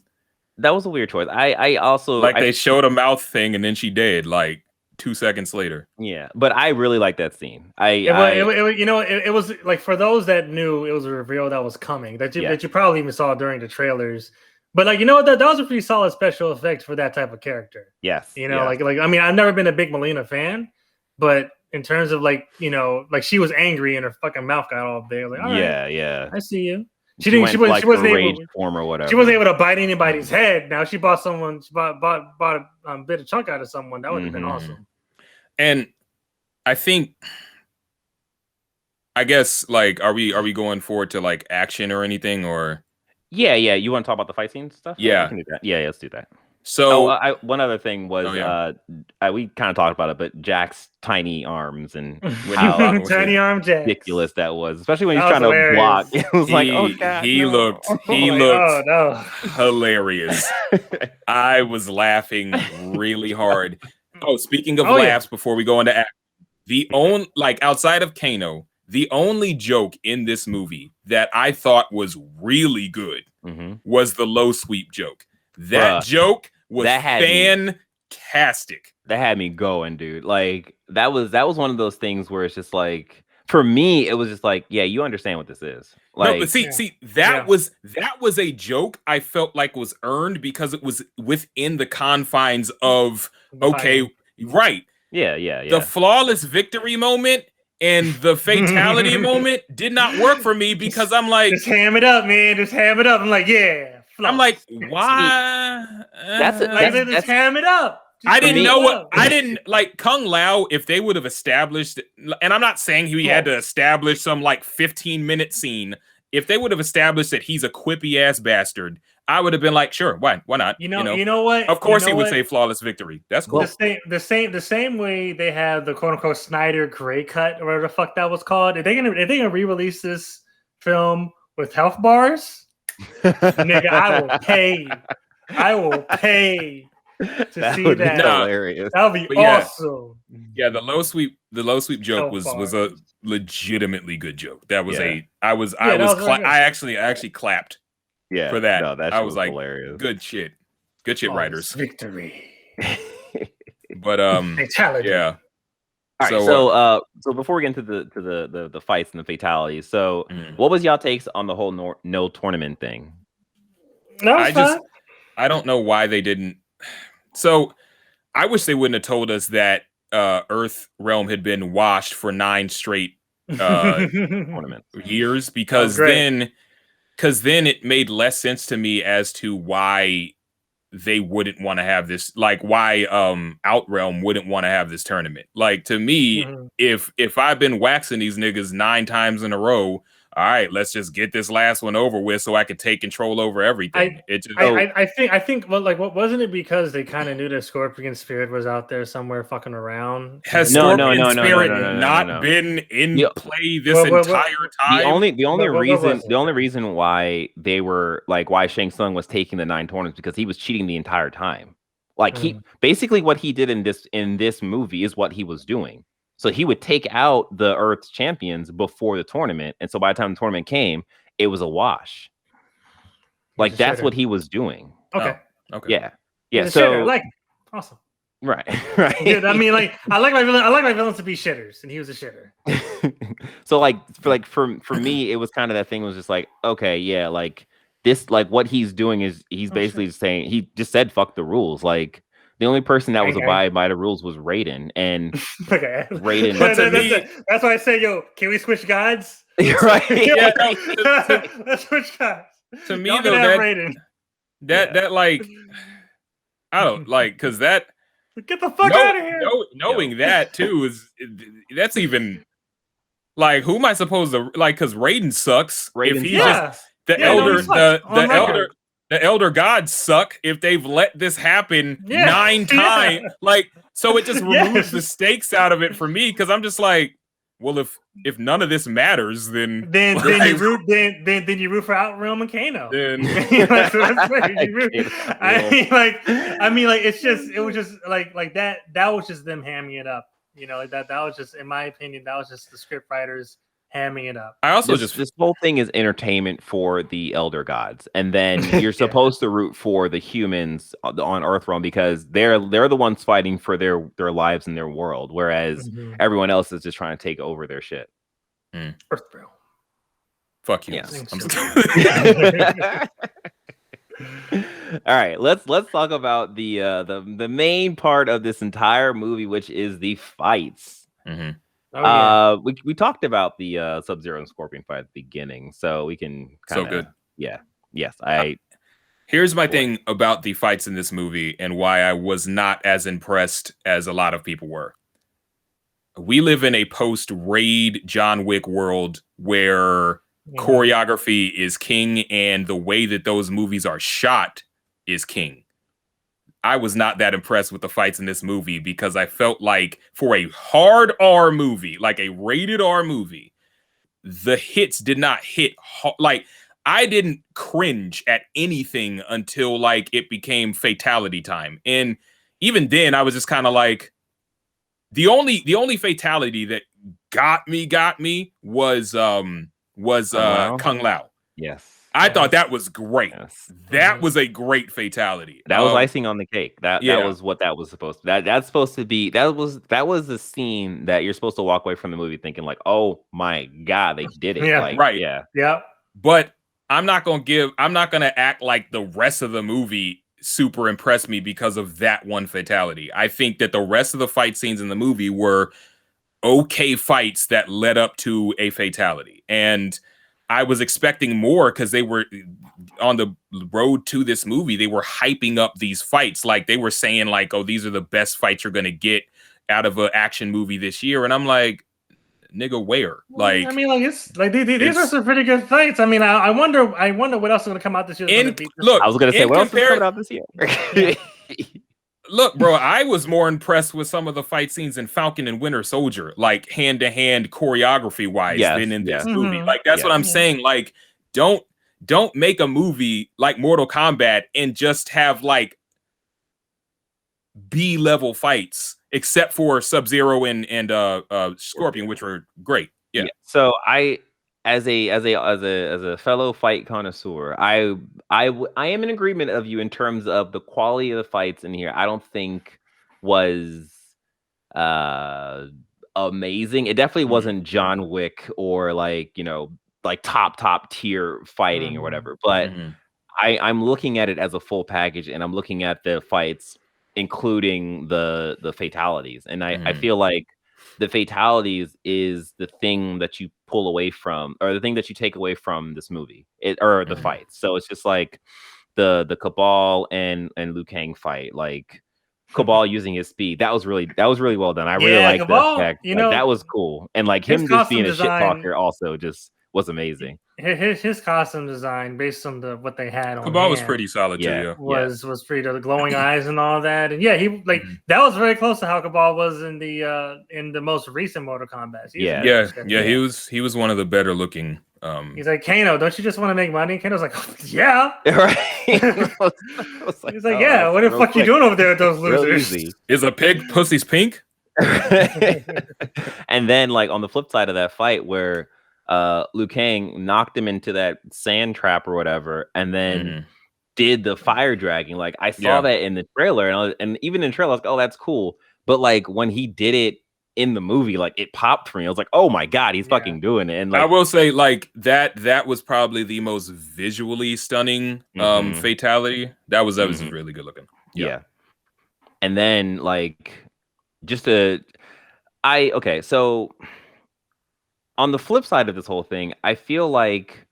That was a weird choice. I also they showed a mouth thing and then she did like 2 seconds later. Yeah, but I really like that scene. It was like for those that knew it was a reveal that was coming that you probably even saw during the trailers. But like that was a pretty solid special effect for that type of character. Yes, like I mean I've never been a big Melina fan, but in terms of like she was angry and her fucking mouth got all big. Like all right, yeah, I see you. She didn't. She like wasn't the able. rage form or whatever. She wasn't able to bite anybody's head. Now she bought someone. She bought a bit of chunk out of someone. That would have been awesome. And I think, I guess, like, are we going forward to like action or anything, or? Yeah. You want to talk about the fight scene stuff? Yeah. We can do that. Yeah, let's do that. So, one other thing was, we kind of talked about it, but Jack's tiny arms and how tiny arm Jack, ridiculous that was, especially when he's trying to block. It was like, oh god, he looked hilarious. I was laughing really hard. Oh, speaking of laughs, before we go into action, outside of Kano, the only joke in this movie that I thought was really good was the low sweep joke. That joke was fantastic. That had me going, dude. Like that was one of those things where it's just like, for me, it was just like, yeah, you understand what this is. Like, no, but see, that was a joke I felt like was earned because it was within the confines of right. Yeah. The flawless victory moment and the fatality moment did not work for me because I'm like, just ham it up, man. Just ham it up. I'm like, yeah. I'm like, why? That's ham it up. I didn't know what I didn't like Kung Lao. If they would have established, and I'm not saying he had to establish some like 15-minute scene. If they would have established that he's a quippy ass bastard, I would have been like, sure, why not? You know what? Of course, he would say flawless victory. That's cool. The same way they have the quote unquote Snyder gray cut or whatever the fuck that was called. If they gonna re-release this film with health bars, nigga, I will pay to see that. Hilarious. That would be awesome. Yeah, the low sweep joke was a legitimately good joke. That was I actually clapped. Yeah, for that. No, that I was like, hilarious. Good shit, writers. Victory. But fatality. Yeah. All right, so before we get into the fights and the fatalities, so what was y'all takes on the whole no tournament thing? I don't know why they didn't. So I wish they wouldn't have told us that Earth Realm had been washed for 9 straight tournament years, because then it made less sense to me as to why they wouldn't want to have this, like why Outrealm wouldn't want to have this tournament. Like, to me, if I've been waxing these niggas 9 times in a row, all right, let's just get this last one over with so I can take control over everything. I think well, like, what wasn't it because they kind of knew that Scorpion Spirit was out there somewhere fucking around? Has Scorpion Spirit not been in play this entire time? The only reason why they were like, why Shang Tsung was taking the 9 tournaments, because he was cheating the entire time. Like he basically, what he did in this movie is what he was doing. So he would take out the Earth's champions before the tournament, and so by the time the tournament came, it was a wash. Like, that's what he was doing. Okay. Okay. Yeah. So like, awesome. Right. Dude, I mean, like, I like my villains to be shitters, and he was a shitter. So for me, it was kind of that thing was just like, okay, yeah, like this, like what he's doing is he's basically just saying, he just said fuck the rules. Like, the only person that was abiding by the rules was Raiden, and Raiden. That's why I say, yo, can we switch gods? Right? Yeah, let's switch gods. To me, though, that like, I don't like, because that, get the fuck out of here. Knowing that too that's even like, who am I supposed to like? Because Raiden sucks. If he's just the elder gods suck if they've let this happen 9 times. Like, so it just removes the stakes out of it for me, because I'm just like, well, if none of this matters, then you root for Outrealm and Kano. Then I mean, it was just like that. That was just them hamming it up. You know, like that was just, in my opinion, that was just the script writers hamming it up. I also this whole thing is entertainment for the elder gods, and then you're supposed to root for the humans on Earthrealm, because they're the ones fighting for their lives and their world, whereas everyone else is just trying to take over their shit. Earthrealm. Fuck you. Yeah. All right, let's talk about the main part of this entire movie, which is the fights. Oh yeah. We talked about the Subzero and Scorpion fight at the beginning, so we can kind So of good. yeah. Yes, Here's my Boy. thing about the fights in this movie and why I was not as impressed as a lot of people were. We live in a post-raid John Wick world where choreography is king and the way that those movies are shot is king. I was not that impressed with the fights in this movie because I felt like for a hard R movie, like a rated R movie, the hits did not hit like I didn't cringe at anything until like it became fatality time. And even then I was just kind of like the only fatality that got me was Kung Lao. Yes. I thought that was great. Yes. That was a great fatality. That was icing on the cake. That was what that was supposed to. That's supposed to be. That was the scene that you're supposed to walk away from the movie thinking like, oh my god, they did it. Yeah. Like, right. Yeah. But I'm not gonna act like the rest of the movie super impressed me because of that one fatality. I think that the rest of the fight scenes in the movie were okay fights that led up to a fatality. And I was expecting more because they were on the road to this movie. They were hyping up these fights. Like they were saying like, oh, these are the best fights you're going to get out of an action movie this year. And I'm like, nigga, where? Like, I mean, like it's like these are some pretty good fights. I mean, I wonder what else is going to come out this year. Look, I was going to say, what else is coming out this year? Look, bro, I was more impressed with some of the fight scenes in Falcon and Winter Soldier, like hand-to-hand choreography wise, than in this movie. Like that's what I'm saying. Like, don't make a movie like Mortal Kombat and just have like B-level fights, except for Subzero and Scorpion, which were great. Yeah. So as a fellow fight connoisseur, I am in agreement of you in terms of the quality of the fights in here. I don't think was amazing. It definitely wasn't John Wick or like, like top tier fighting or whatever. But I'm looking at it as a full package, and I'm looking at the fights including the fatalities. And I feel like the fatalities is the thing that you pull away from, or the thing that you take away from this movie, or the fights. So it's just like the Cabal and Liu Kang fight, like Cabal using his speed. That was really well done. I really like that. Like, that was cool, and like him just being a shit talker also just was amazing. His costume design, based on what they had on Cabal was pretty solid too. Yeah, was pretty, the glowing eyes and all that, and he like that was very close to how Cabal was in the most recent Mortal Kombat. He was one of the better looking. He's like, Kano, don't you just want to make money? Kano's like, oh, yeah, right. He's like, yeah, what the fuck you doing over there with those losers? Is a pig pussy's pink? And then like on the flip side of that fight where Liu Kang knocked him into that sand trap or whatever, and then did the fire dragging. Like I saw that in the trailer, and even in the trailer, I was like, oh, that's cool. But like when he did it in the movie, like it popped for me. I was like, oh my god, he's fucking doing it. And like, I will say, like that was probably the most visually stunning fatality. That was really good looking. Yeah. And then like so on the flip side of this whole thing, I feel like,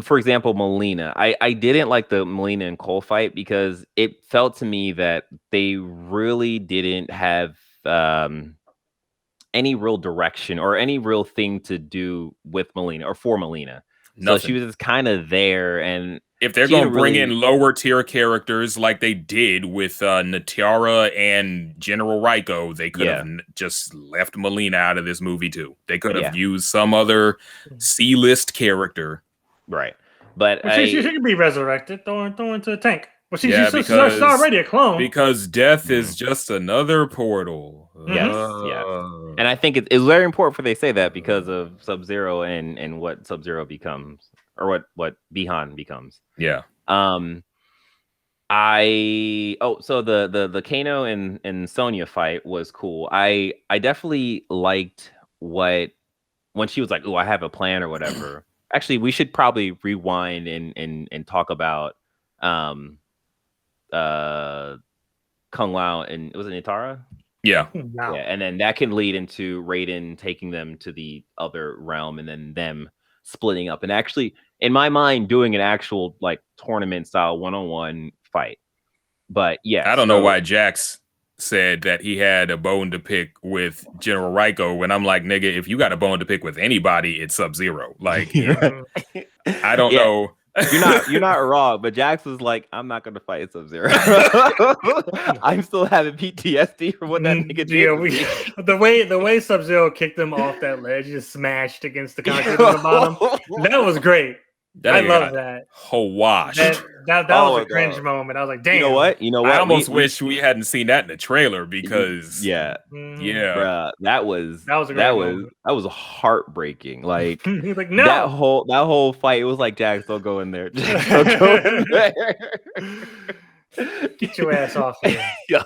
for example, Melina. I didn't like the Melina and Cole fight because it felt to me that they really didn't have any real direction or any real thing to do with Melina or for Melina. So she was just kind of there, and if they're going to bring in lower tier characters like they did with Natara and General Raiko, they could have just left Melina out of this movie too. They could have used some other C-list character. Right. But she could be resurrected, throw into a tank. Well, she's already a clone. Because death is just another portal. Yes. And I think it's very important for they say that because of Subzero and what Subzero becomes, or what Bihan becomes. Yeah. So the Kano and Sonya fight was cool. I definitely liked when she was like, "Oh, I have a plan" or whatever. Actually, we should probably rewind and talk about Kung Lao and was it Natara? Yeah. Wow. Yeah, and then that can lead into Raiden taking them to the other realm, and then them splitting up, and actually, in my mind, doing an actual like tournament style 1-on-1 fight. But yeah, I don't know why Jax said that he had a bone to pick with General Raiko when I'm like, nigga, if you got a bone to pick with anybody, it's Sub-Zero. Like, I don't know. You're not wrong, but Jax was like, I'm not gonna fight Subzero. I'm still having PTSD from what that nigga did. Yeah, the way Subzero kicked him off that ledge, just smashed against the concrete on the bottom. That was great. I love that. Washed. That was a cringe moment. I was like, damn. You know what? I almost wish we hadn't seen that in the trailer because bruh, that was heartbreaking. Like, like no. that whole fight, it was like, Jax, don't go in there. Jax, don't go in there. Get your ass off here. Yeah.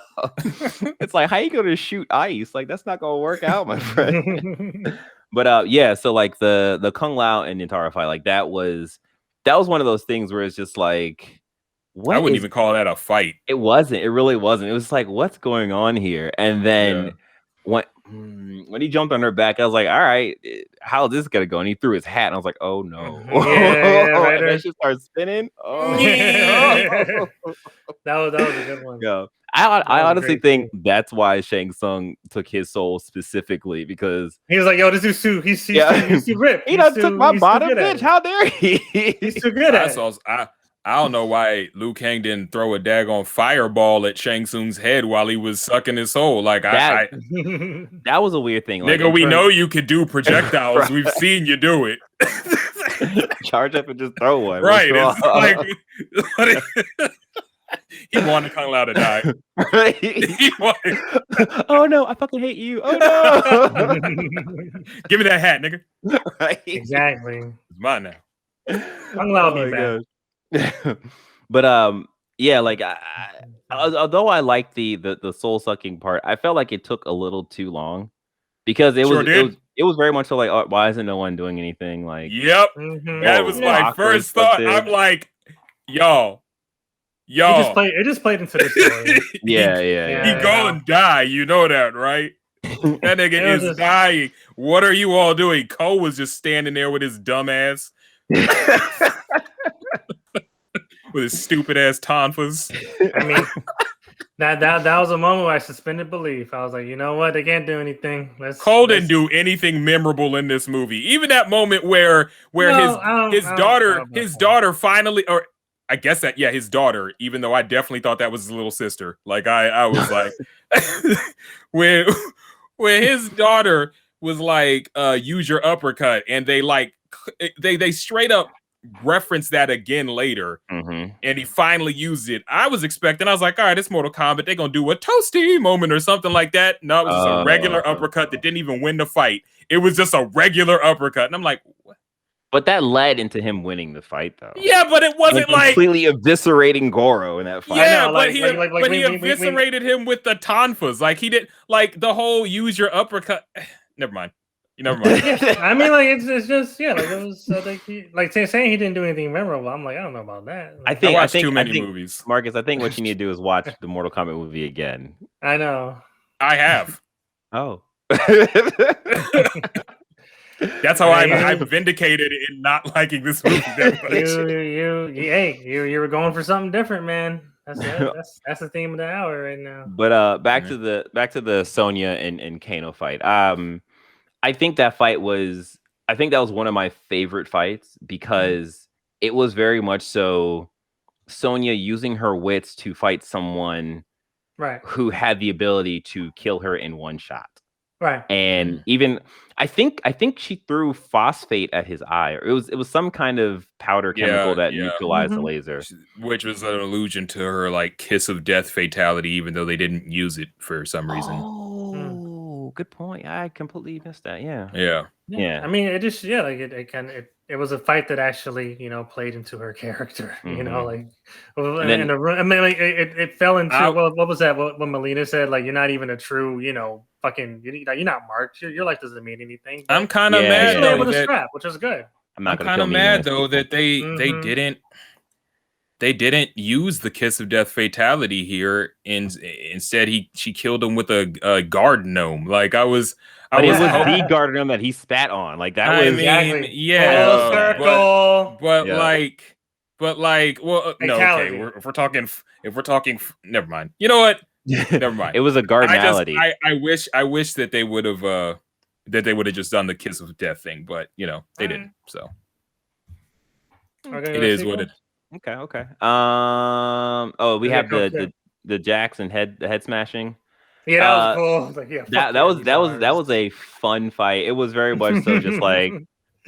It's like, how you gonna shoot ice? Like, that's not gonna work out, my friend. But so like the Kung Lao and Nintara fight, like that was one of those things where it's just like, I wouldn't even call that a fight. It wasn't. It really wasn't. It was like, what's going on here? And then when he jumped on her back, I was like, all right, how is this gonna go? And he threw his hat, and I was like, oh no. Right. And then she started spinning. Oh, that was a good one. Yeah. I honestly think that's why Shang Tsung took his soul specifically, because he was like, "Yo, this dude's he's too ripped. He done took my bottom, bitch. How dare he? He's too good at it." I don't know why Liu Kang didn't throw a daggone fireball at Shang Tsung's head while he was sucking his soul. Like that was a weird thing. Like, nigga, we know you could do projectiles. Right. We've seen you do it. Charge up and just throw one. Right. It's like, he wanted Kung Lao to die. Right. Oh no, I fucking hate you. Oh no. Give me that hat, nigga. Right. Exactly. It's mine now. Kung Lao be back. But like although I like the soul sucking part, I felt like it took a little too long, because it was very much so like, oh, why isn't no one doing anything? Like, yep, that was my first thought. I'm like, yo. It just played into the story. He gonna die, you know that, right? That nigga is dying. What are you all doing? Cole was just standing there with his dumb ass. With his stupid ass tonfas. I mean, that was a moment where I suspended belief. I was like, you know what? They can't do anything. Cole didn't do anything memorable in this movie. Even that moment where his daughter finally, or I guess that his daughter. Even though I definitely thought that was his little sister. Like I was like, when his daughter was like, use your uppercut, and they straight up reference that again later, and he finally used it. I was like, all right, it's Mortal Kombat. They're gonna do a toasty moment or something like that. No, it was just a regular uppercut that didn't even win the fight. It was just a regular uppercut, and I'm like, what? But that led into him winning the fight, though. Yeah, but it wasn't like completely eviscerating Goro in that fight. Yeah, but he eviscerated him with the tonfas. Like he did, like the whole use your uppercut. Never mind. Never mind. I mean, like it's just it was saying he didn't do anything memorable. I'm like, I don't know about that. I watched too many movies, Marcus. I think what you need to do is watch the Mortal Kombat movie again. I know. I have. Oh. That's how I'm vindicated in not liking this movie. You were going for something different, man. That's the theme of the hour right now. But back to the Sonya and Kano fight. I think that was one of my favorite fights, because it was very much so Sonya using her wits to fight someone who had the ability to kill her in one shot. Right. And even I think she threw phosphate at his eye, or it was some kind of powder chemical that neutralized the laser, which was an allusion to her like kiss of death fatality, even though they didn't use it for some reason. Oh, good point. I completely missed that. Yeah. I mean, it just it was a fight that actually played into her character. Like, it fell into what was that? What Melina said? Like, you're not even a true fucking you're not marked. Your life doesn't mean anything. I'm kind of mad though with a strap, which is good. I'm kind of mad though that they didn't. they didn't use the kiss of death fatality here. Instead, she killed him with a garden gnome. Like But it was the garden gnome that he spat on. Like that was. Exactly. Yeah, Full circle. but Yeah. like, well, no, okay. Fatality. If we're talking, never mind. You know what? Never mind. It was a gardenality. I wish that they would have just done the kiss of death thing, but they didn't. So it is what it. Okay. We have the Jackson head smashing. Yeah, that was cool. Like, yeah, that was a fun fight. It was very much so just like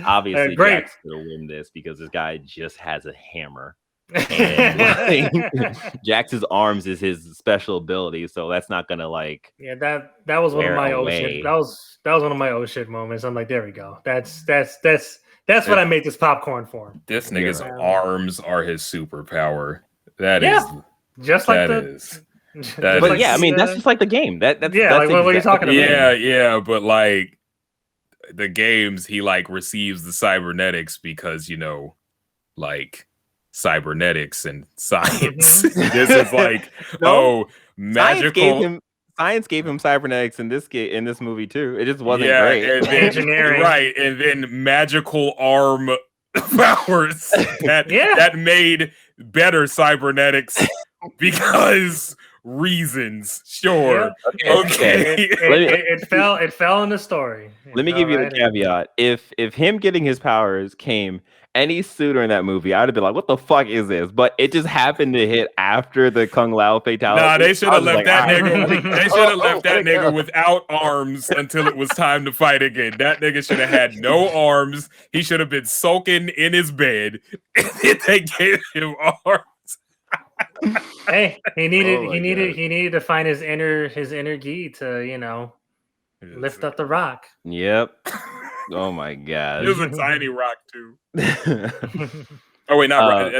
obviously Jax gonna win this because this guy just has a hammer. And like, Jax's arms is his special ability, so that's not gonna like. Yeah, that was one of my oh shit. That was one of my oh shit moments. I'm like, there we go. That's what I made this popcorn for. This nigga's arms are his superpower. That is just like but yeah, I mean that's just like the game. That's what are you talking about? Yeah, but like the games, he like receives the cybernetics because like cybernetics and science. This is like magical. Science gave him cybernetics in this movie too. It just wasn't great. And then, engineering, right? And then magical arm powers that made better cybernetics because reasons. Sure. Yeah. Okay. It fell in the story. Let me give you the caveat. If him getting his powers came any sooner in that movie, I'd have been like, what the fuck is this? But it just happened to hit after the Kung Lao fatality. Nah, they should have left that nigga. They should have left that nigga without arms until it was time to fight again. That nigga should have had no arms. He should have been sulking in his bed. And they gave him arms. Hey, he needed to find his inner gi to lift up the rock. Yep. Oh my god. It was a tiny rock too. Oh wait, not rock.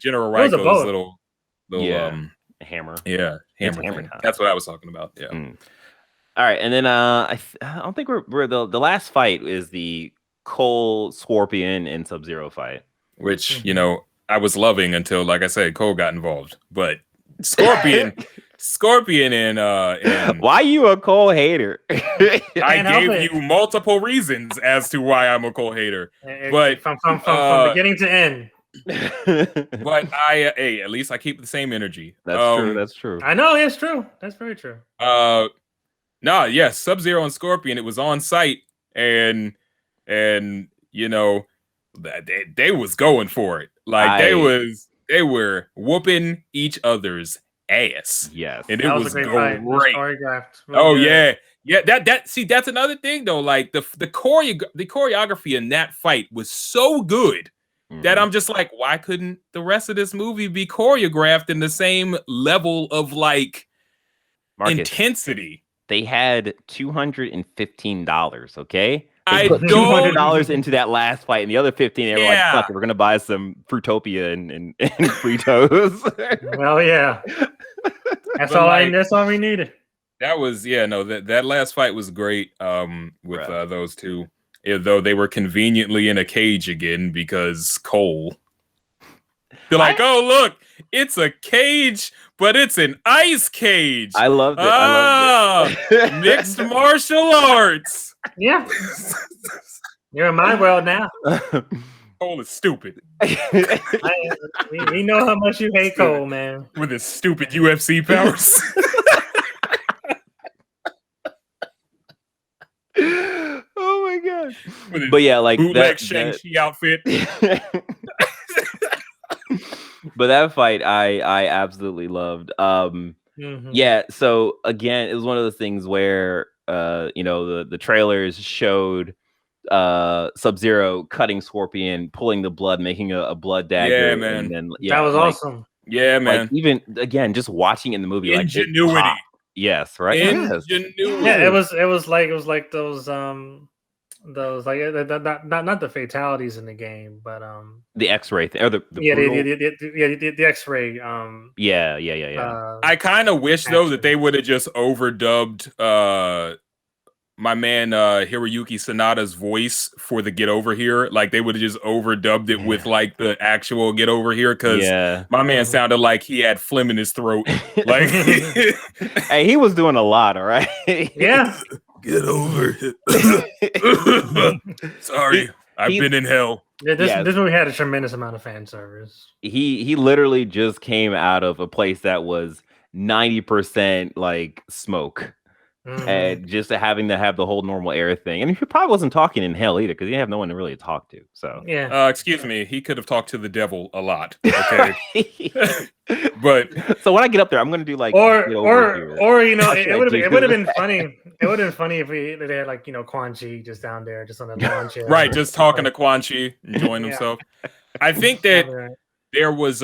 General Raiko's little hammer. Yeah, hammer. That's what I was talking about. Yeah. All right, and then I don't think we're the last fight is the Cole, Scorpion, and Subzero fight, which I was loving until, like I said, Cole got involved. But Scorpion and why you a Cole hater? I gave you multiple reasons as to why I'm a Cole hater. But from beginning to end. But at least I keep the same energy. That's true. I know it's true. That's very true. Subzero and Scorpion, it was on site, and they was going for it. Like they were whooping each other's ass. Yes. And it was great. Oh yeah. Yeah, that's another thing though. Like the choreography in that fight was so good that I'm just like, why couldn't the rest of this movie be choreographed in the same level of like intensity? They had $215, okay? I put $200 into that last fight, and the other 15 they were like, fuck, we're gonna buy some Fruitopia and Fritos. Well, yeah. That's all we needed. That was that last fight was great with those two. Though they were conveniently in a cage again because Cole. They're like, oh look, it's a cage, but it's an ice cage. I loved it. Mixed martial arts. Yeah. You're in my world now. Cole is stupid. We know how much you hate Cole, man. With his stupid UFC powers. Oh my god! But yeah, like bootleg Shang-Chi outfit. But that fight, I absolutely loved. Yeah. So again, it was one of those things where the trailers showed Subzero cutting Scorpion, pulling the blood, making a blood dagger. Yeah, man. And then, that was awesome. Yeah, man. Like, even again, just watching in the movie, ingenuity. Like, yes, right. Ingenuity. Yeah, it was like those like not the fatalities in the game, but the X-ray thing or the X-ray. Yeah. I kind of wish though that they would have just overdubbed my man Hiroyuki Sanada's voice for the Get Over Here. Like they would have just overdubbed it with like the actual Get Over Here because my man sounded like he had phlegm in his throat. Like hey, he was doing a lot, all right? Yeah. Get over it. Sorry, I've been in hell. Yeah, this movie had a tremendous amount of fan service. He literally just came out of a place that was 90% like smoke. And just having to have the whole normal air thing. And he probably wasn't talking in hell either because he didn't have no one to really talk to. So yeah. Excuse me, he could have talked to the devil a lot. Okay. But so when I get up there, I'm gonna do like or you know, it would have been funny. It would have been funny if they had like, you know, Quan Chi just down there, just on the lawn chair. Right, just talking to Quan Chi, enjoying himself. I think that there was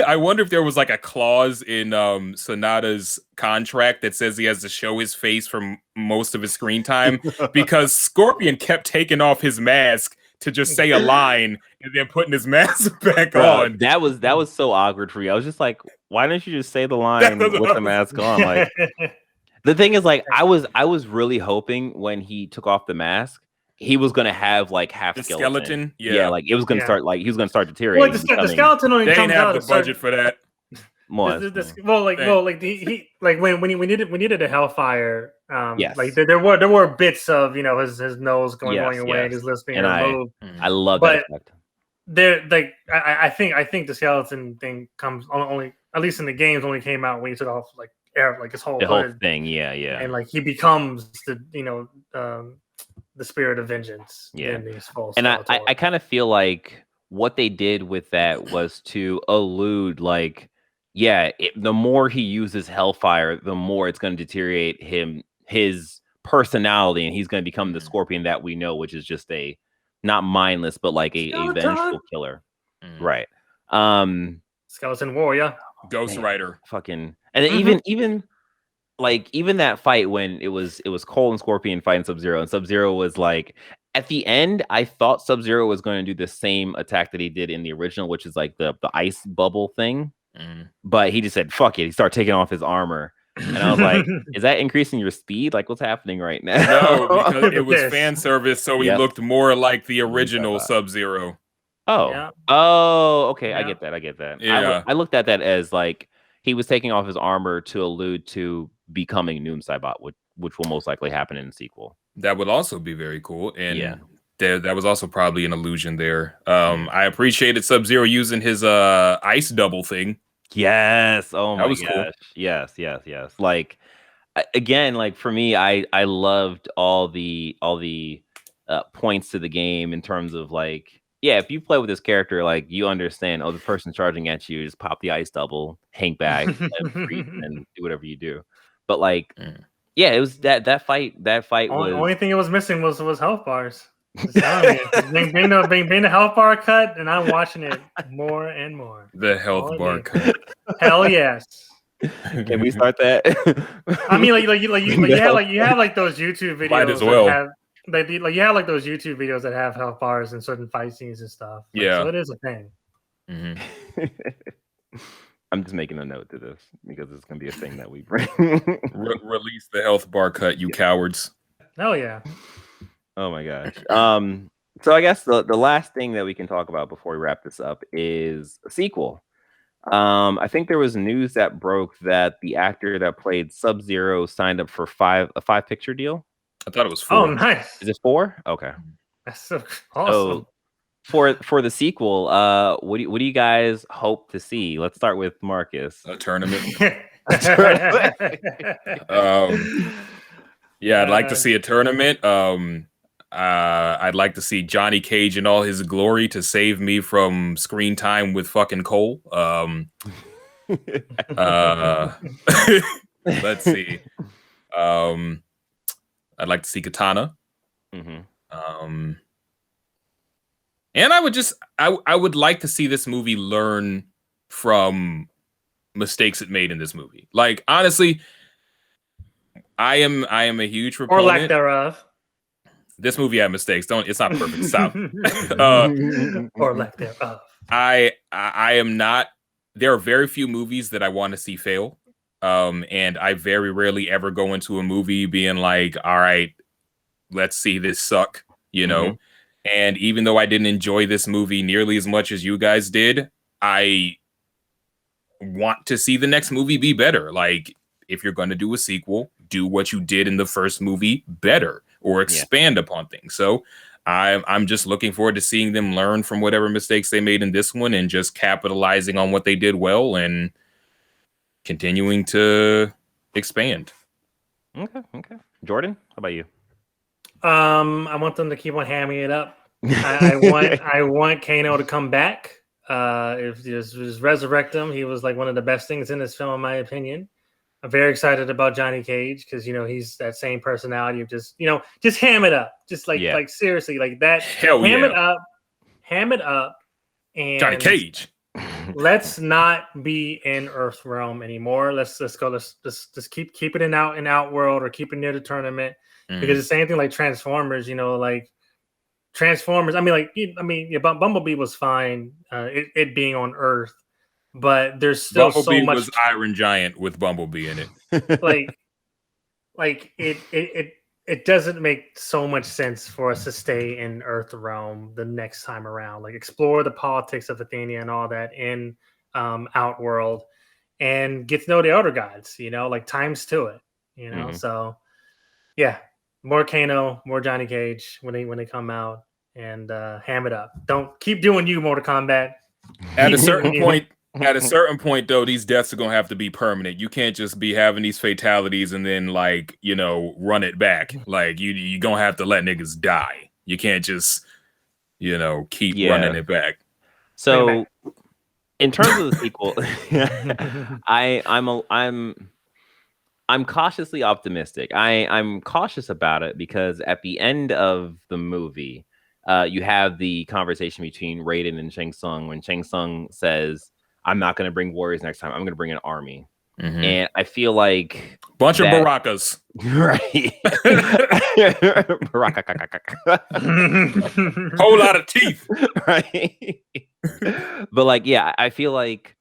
I wonder if there was like a clause in Sonata's contract that says he has to show his face for most of his screen time because Scorpion kept taking off his mask to just say a line and then putting his mask back on. That was so awkward for me. I was just like, why don't you just say the line with the mask on? Like the thing is, like, I was really hoping when he took off the mask, he was gonna have like half the skeleton. Yeah, like it was gonna start like he was gonna start deteriorating. Well, the skeleton only they comes didn't have out the budget for that. He like when we needed a Hellfire. Yes. Like there were bits of, you know, his nose going away and his lips being removed. I love that effect. There, like I think the skeleton thing comes only, at least in the games, only came out when he took off like air, like his whole thing. Yeah. And like he becomes the, you know, the spirit of vengeance. Yeah. In these full and I kind of feel like what they did with that was to allude like, the more he uses Hellfire, the more it's going to deteriorate his personality, and he's going to become the Scorpion that we know, which is just a not mindless, but like a vengeful killer. Right. Skeleton Warrior. Ghost Rider. Fucking. And even that fight when it was Cole and Scorpion fighting Subzero, and Subzero was like, at the end, I thought Subzero was going to do the same attack that he did in the original, which is like the ice bubble thing. But he just said, fuck it. He started taking off his armor. And I was like, is that increasing your speed? Like, what's happening right now? No, because it was fan service, so he looked more like the original Sub-Zero. Oh, okay. I get that. Yeah. I looked at that as like he was taking off his armor to allude to becoming Noom Saibot, which will most likely happen in the sequel. That would also be very cool. And that was also probably an illusion there. I appreciated Sub-Zero using his ice double thing. Yes. Oh my gosh. Cool. Yes. Like again, like for me, I loved all the points to the game in terms of like, if you play with this character, like you understand, the person charging at you, just pop the ice double, hang back, and do whatever you do. But like, it was that fight. That fight was only thing it was missing was health bars. Bring the health bar cut, and I'm watching it more and more. The health bar cut. Hell yes. Can we start that? I mean, you have like those YouTube videos. Might as well. You have like those YouTube videos that have health bars and certain fight scenes and stuff. So it is a thing. I'm just making a note to this because it's gonna be a thing that we bring. Release the health bar cut, you cowards. Hell yeah. Oh my gosh. So I guess the last thing that we can talk about before we wrap this up is a sequel. I think there was news that broke that the actor that played Sub-Zero signed up for a 5-picture deal. I thought it was 4. Oh, nice. Is it 4? Okay. That's so awesome. So for the sequel, what do you guys hope to see? Let's start with Marcus. A tournament. I'd like to see a tournament. I'd like to see Johnny Cage in all his glory to save me from screen time with fucking Cole. Let's see. I'd like to see Katana. And I would like to see this movie learn from mistakes it made in this movie. Like, honestly, I am a huge proponent. Or lack thereof. This movie had mistakes. It's not perfect. Stop. Or lack thereof. I am not. There are very few movies that I want to see fail. And I very rarely ever go into a movie being like, all right, let's see this suck, you know? And even though I didn't enjoy this movie nearly as much as you guys did, I want to see the next movie be better. Like, if you're going to do a sequel, do what you did in the first movie better or expand upon things. So I'm just looking forward to seeing them learn from whatever mistakes they made in this one and just capitalizing on what they did well and continuing to expand. Okay. Jordan, how about you? I want them to keep on hamming it up. I want Kano to come back. If just resurrect him, he was like one of the best things in this film, in my opinion. I'm very excited about Johnny Cage because he's that same personality of just ham it up, just like seriously like that. Hell ham it up, and Johnny Cage. Let's not be in Earth Realm anymore. Let's just keep it in Outworld or keep it near the tournament because the same thing like Transformers. Like Transformers. Bumblebee was fine. It being on Earth. But there's still Bumblebee so much. Was Iron Giant with Bumblebee in it. like it doesn't make so much sense for us to stay in Earth Realm the next time around. Like explore the politics of Athenia and all that in Outworld, and get to know the other gods. Like times to it. So yeah, more Kano, more Johnny Cage when they come out, and ham it up. Don't keep doing Mortal Kombat. At a certain point, though, these deaths are gonna have to be permanent. You can't just be having these fatalities and then run it back. Like you gonna have to let niggas die. You can't just keep running it back. So in terms of the sequel, I'm cautiously optimistic. I'm cautious about it because at the end of the movie, you have the conversation between Raiden and Shang Tsung when Shang Tsung says, I'm not going to bring warriors next time. I'm going to bring an army. And I feel like... Bunch of Barakas. Right. Whole lot of teeth. Right. But I feel like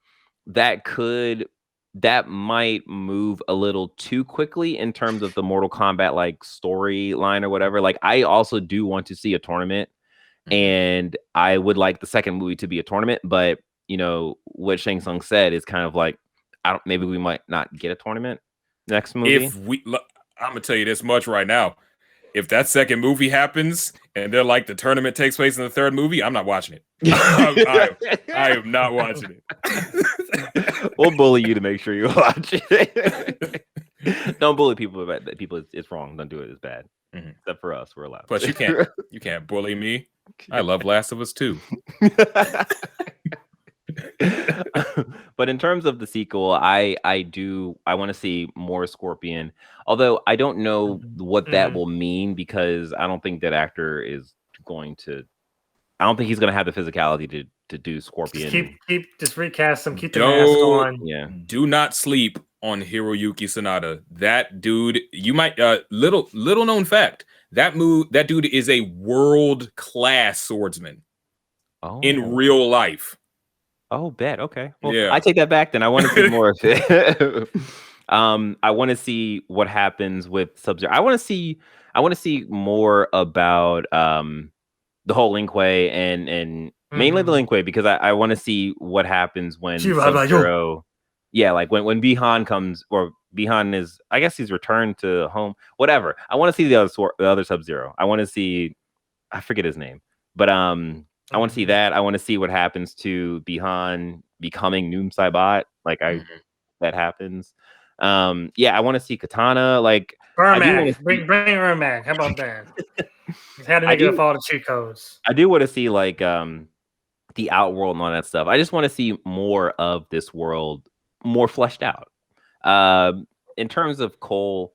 that might move a little too quickly in terms of the Mortal Kombat storyline or whatever. I also do want to see a tournament, and I would like the second movie to be a tournament, but what Shang Tsung said is kind of maybe we might not get a tournament next movie. I'm gonna tell you this much right now. If that second movie happens and they're the tournament takes place in the third movie, I'm not watching it. I am not watching it. We'll bully you to make sure you watch it. Don't bully people. It's wrong. Don't do it. It's bad. Except for us, we're allowed. But you can't bully me. I love Last of Us 2. But in terms of the sequel, I want to see more Scorpion. Although I don't know what that will mean because I don't think that actor is going to. I don't think he's going to have the physicality to do Scorpion. Just recast him. Keep the mask on. Yeah. Do not sleep on Hiroyuki Sanada. That dude, you might little known fact. That dude is a world-class swordsman in real life. Oh, bet. Okay. Well, I take that back then. I want to see more of it. I want to see what happens with Subzero. I want to see more about the whole Lin Kuei and mainly the Lin Kuei because I want to see what happens when Subzero. Yeah, when Bihan comes, or Bihan is, I guess he's returned to home. Whatever. I want to see the other Subzero. I want to see, I forget his name, but I want to see that. I want to see what happens to Bihan becoming Noom Saibot. That happens. I want to see Katana. Ermac. Bring Ermac. How about that? Just had a nigga with all the cheat codes. I do want to see the Outworld and all that stuff. I just want to see more of this world, more fleshed out. In terms of Cole,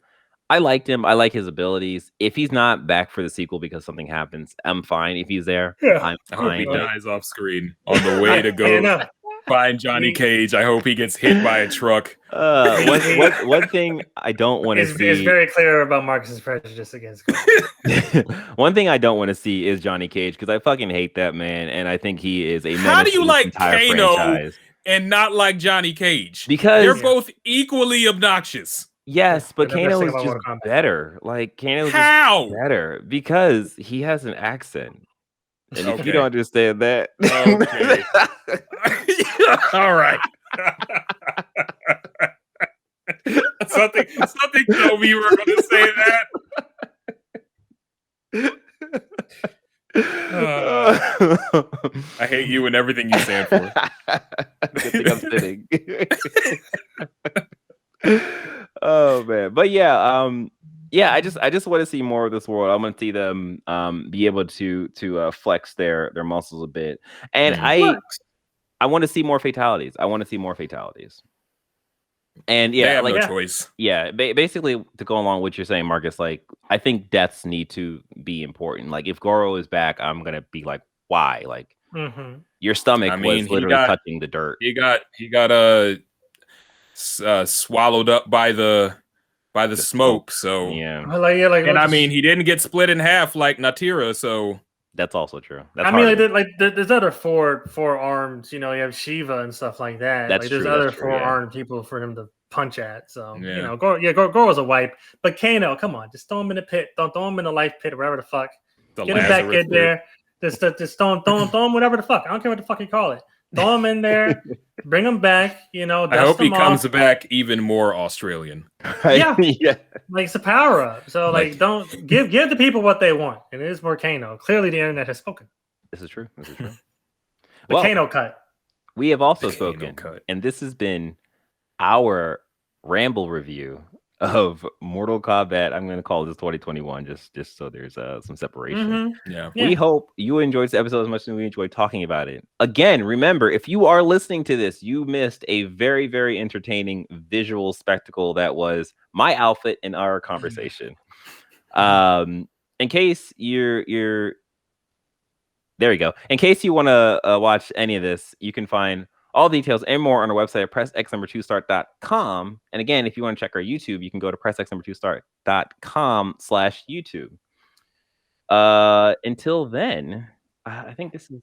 I liked him. I like his abilities. If he's not back for the sequel because something happens, I'm fine. If he's there, I'm I fine. hope he dies off screen on the way to go find Johnny Cage. I hope he gets hit by a truck. One thing I don't want to see. It's very clear about Marcus's prejudice against Cole. One thing I don't want to see is Johnny Cage because I fucking hate that man, and I think he is a menace How do you to this like entire Kano franchise. and not like Johnny Cage? Because they're both equally obnoxious. yes, but They're the best Kano thing is about just Mortal Kombat. better. Like Kano is How? just better because he has an accent. And if you Okay. don't understand that, Okay. All right. something told me you were going to say that. I hate you and everything you stand for. Good thing I'm sitting. Oh man, but yeah, I just want to see more of this world. I want to see them be able to flex their muscles a bit, and I want to see more fatalities. And they yeah, have like no choice. Yeah, basically to go along with what you're saying, Marcus. Like I think deaths need to be important. Like if Goro is back, I'm gonna be like, why? Like your stomach was literally touching the dirt. He got swallowed up by the smoke. So yeah, and I mean he didn't get split in half like Natira. So that's also true. I mean, there's other four arms. You know, you have Shiva and stuff like that. That's like there's true, other that's true, 4-armed people for him to punch at. So Yeah. you know, Goro's a wipe. But Kano, come on, just throw him in the pit. Don't throw him in the life pit or whatever the fuck. Get him back in there. Just throw him whatever the fuck. I don't care what the fuck you call it. Throw him in there. Bring him back. You know, I hope he comes back even more Australian. Yeah, yeah. Like it's a power up. So like don't give the people what they want. And it is more Kano. Clearly, the internet has spoken. This is true. The Kano cut. We have also spoken, and this has been our Ramble review of Mortal Kombat. I'm going to call this 2021, just so there's some separation. Yeah. We hope you enjoyed this episode as much as we enjoyed talking about it. Again, remember, if you are listening to this, you missed a very, very entertaining visual spectacle that was my outfit in our conversation. In case you're there you go. In case you want to watch any of this, you can find all details and more on our website at pressx2start.com. And again, if you want to check our YouTube, you can go to pressx2start.com/YouTube. Until then, I think this is...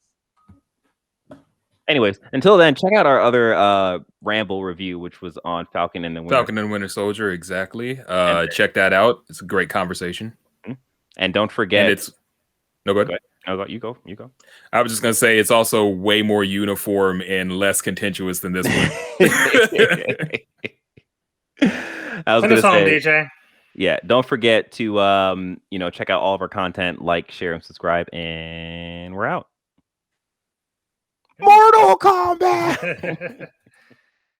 Anyways, until then, check out our other Ramble review, which was on Falcon and the Winter Soldier. Exactly. Check that out. It's a great conversation. And don't forget... And no, go ahead. You go. I was just gonna say it's also way more uniform and less contentious than this one. I was gonna say, DJ. Yeah, don't forget to check out all of our content, like, share, and subscribe, and we're out. Mortal Kombat.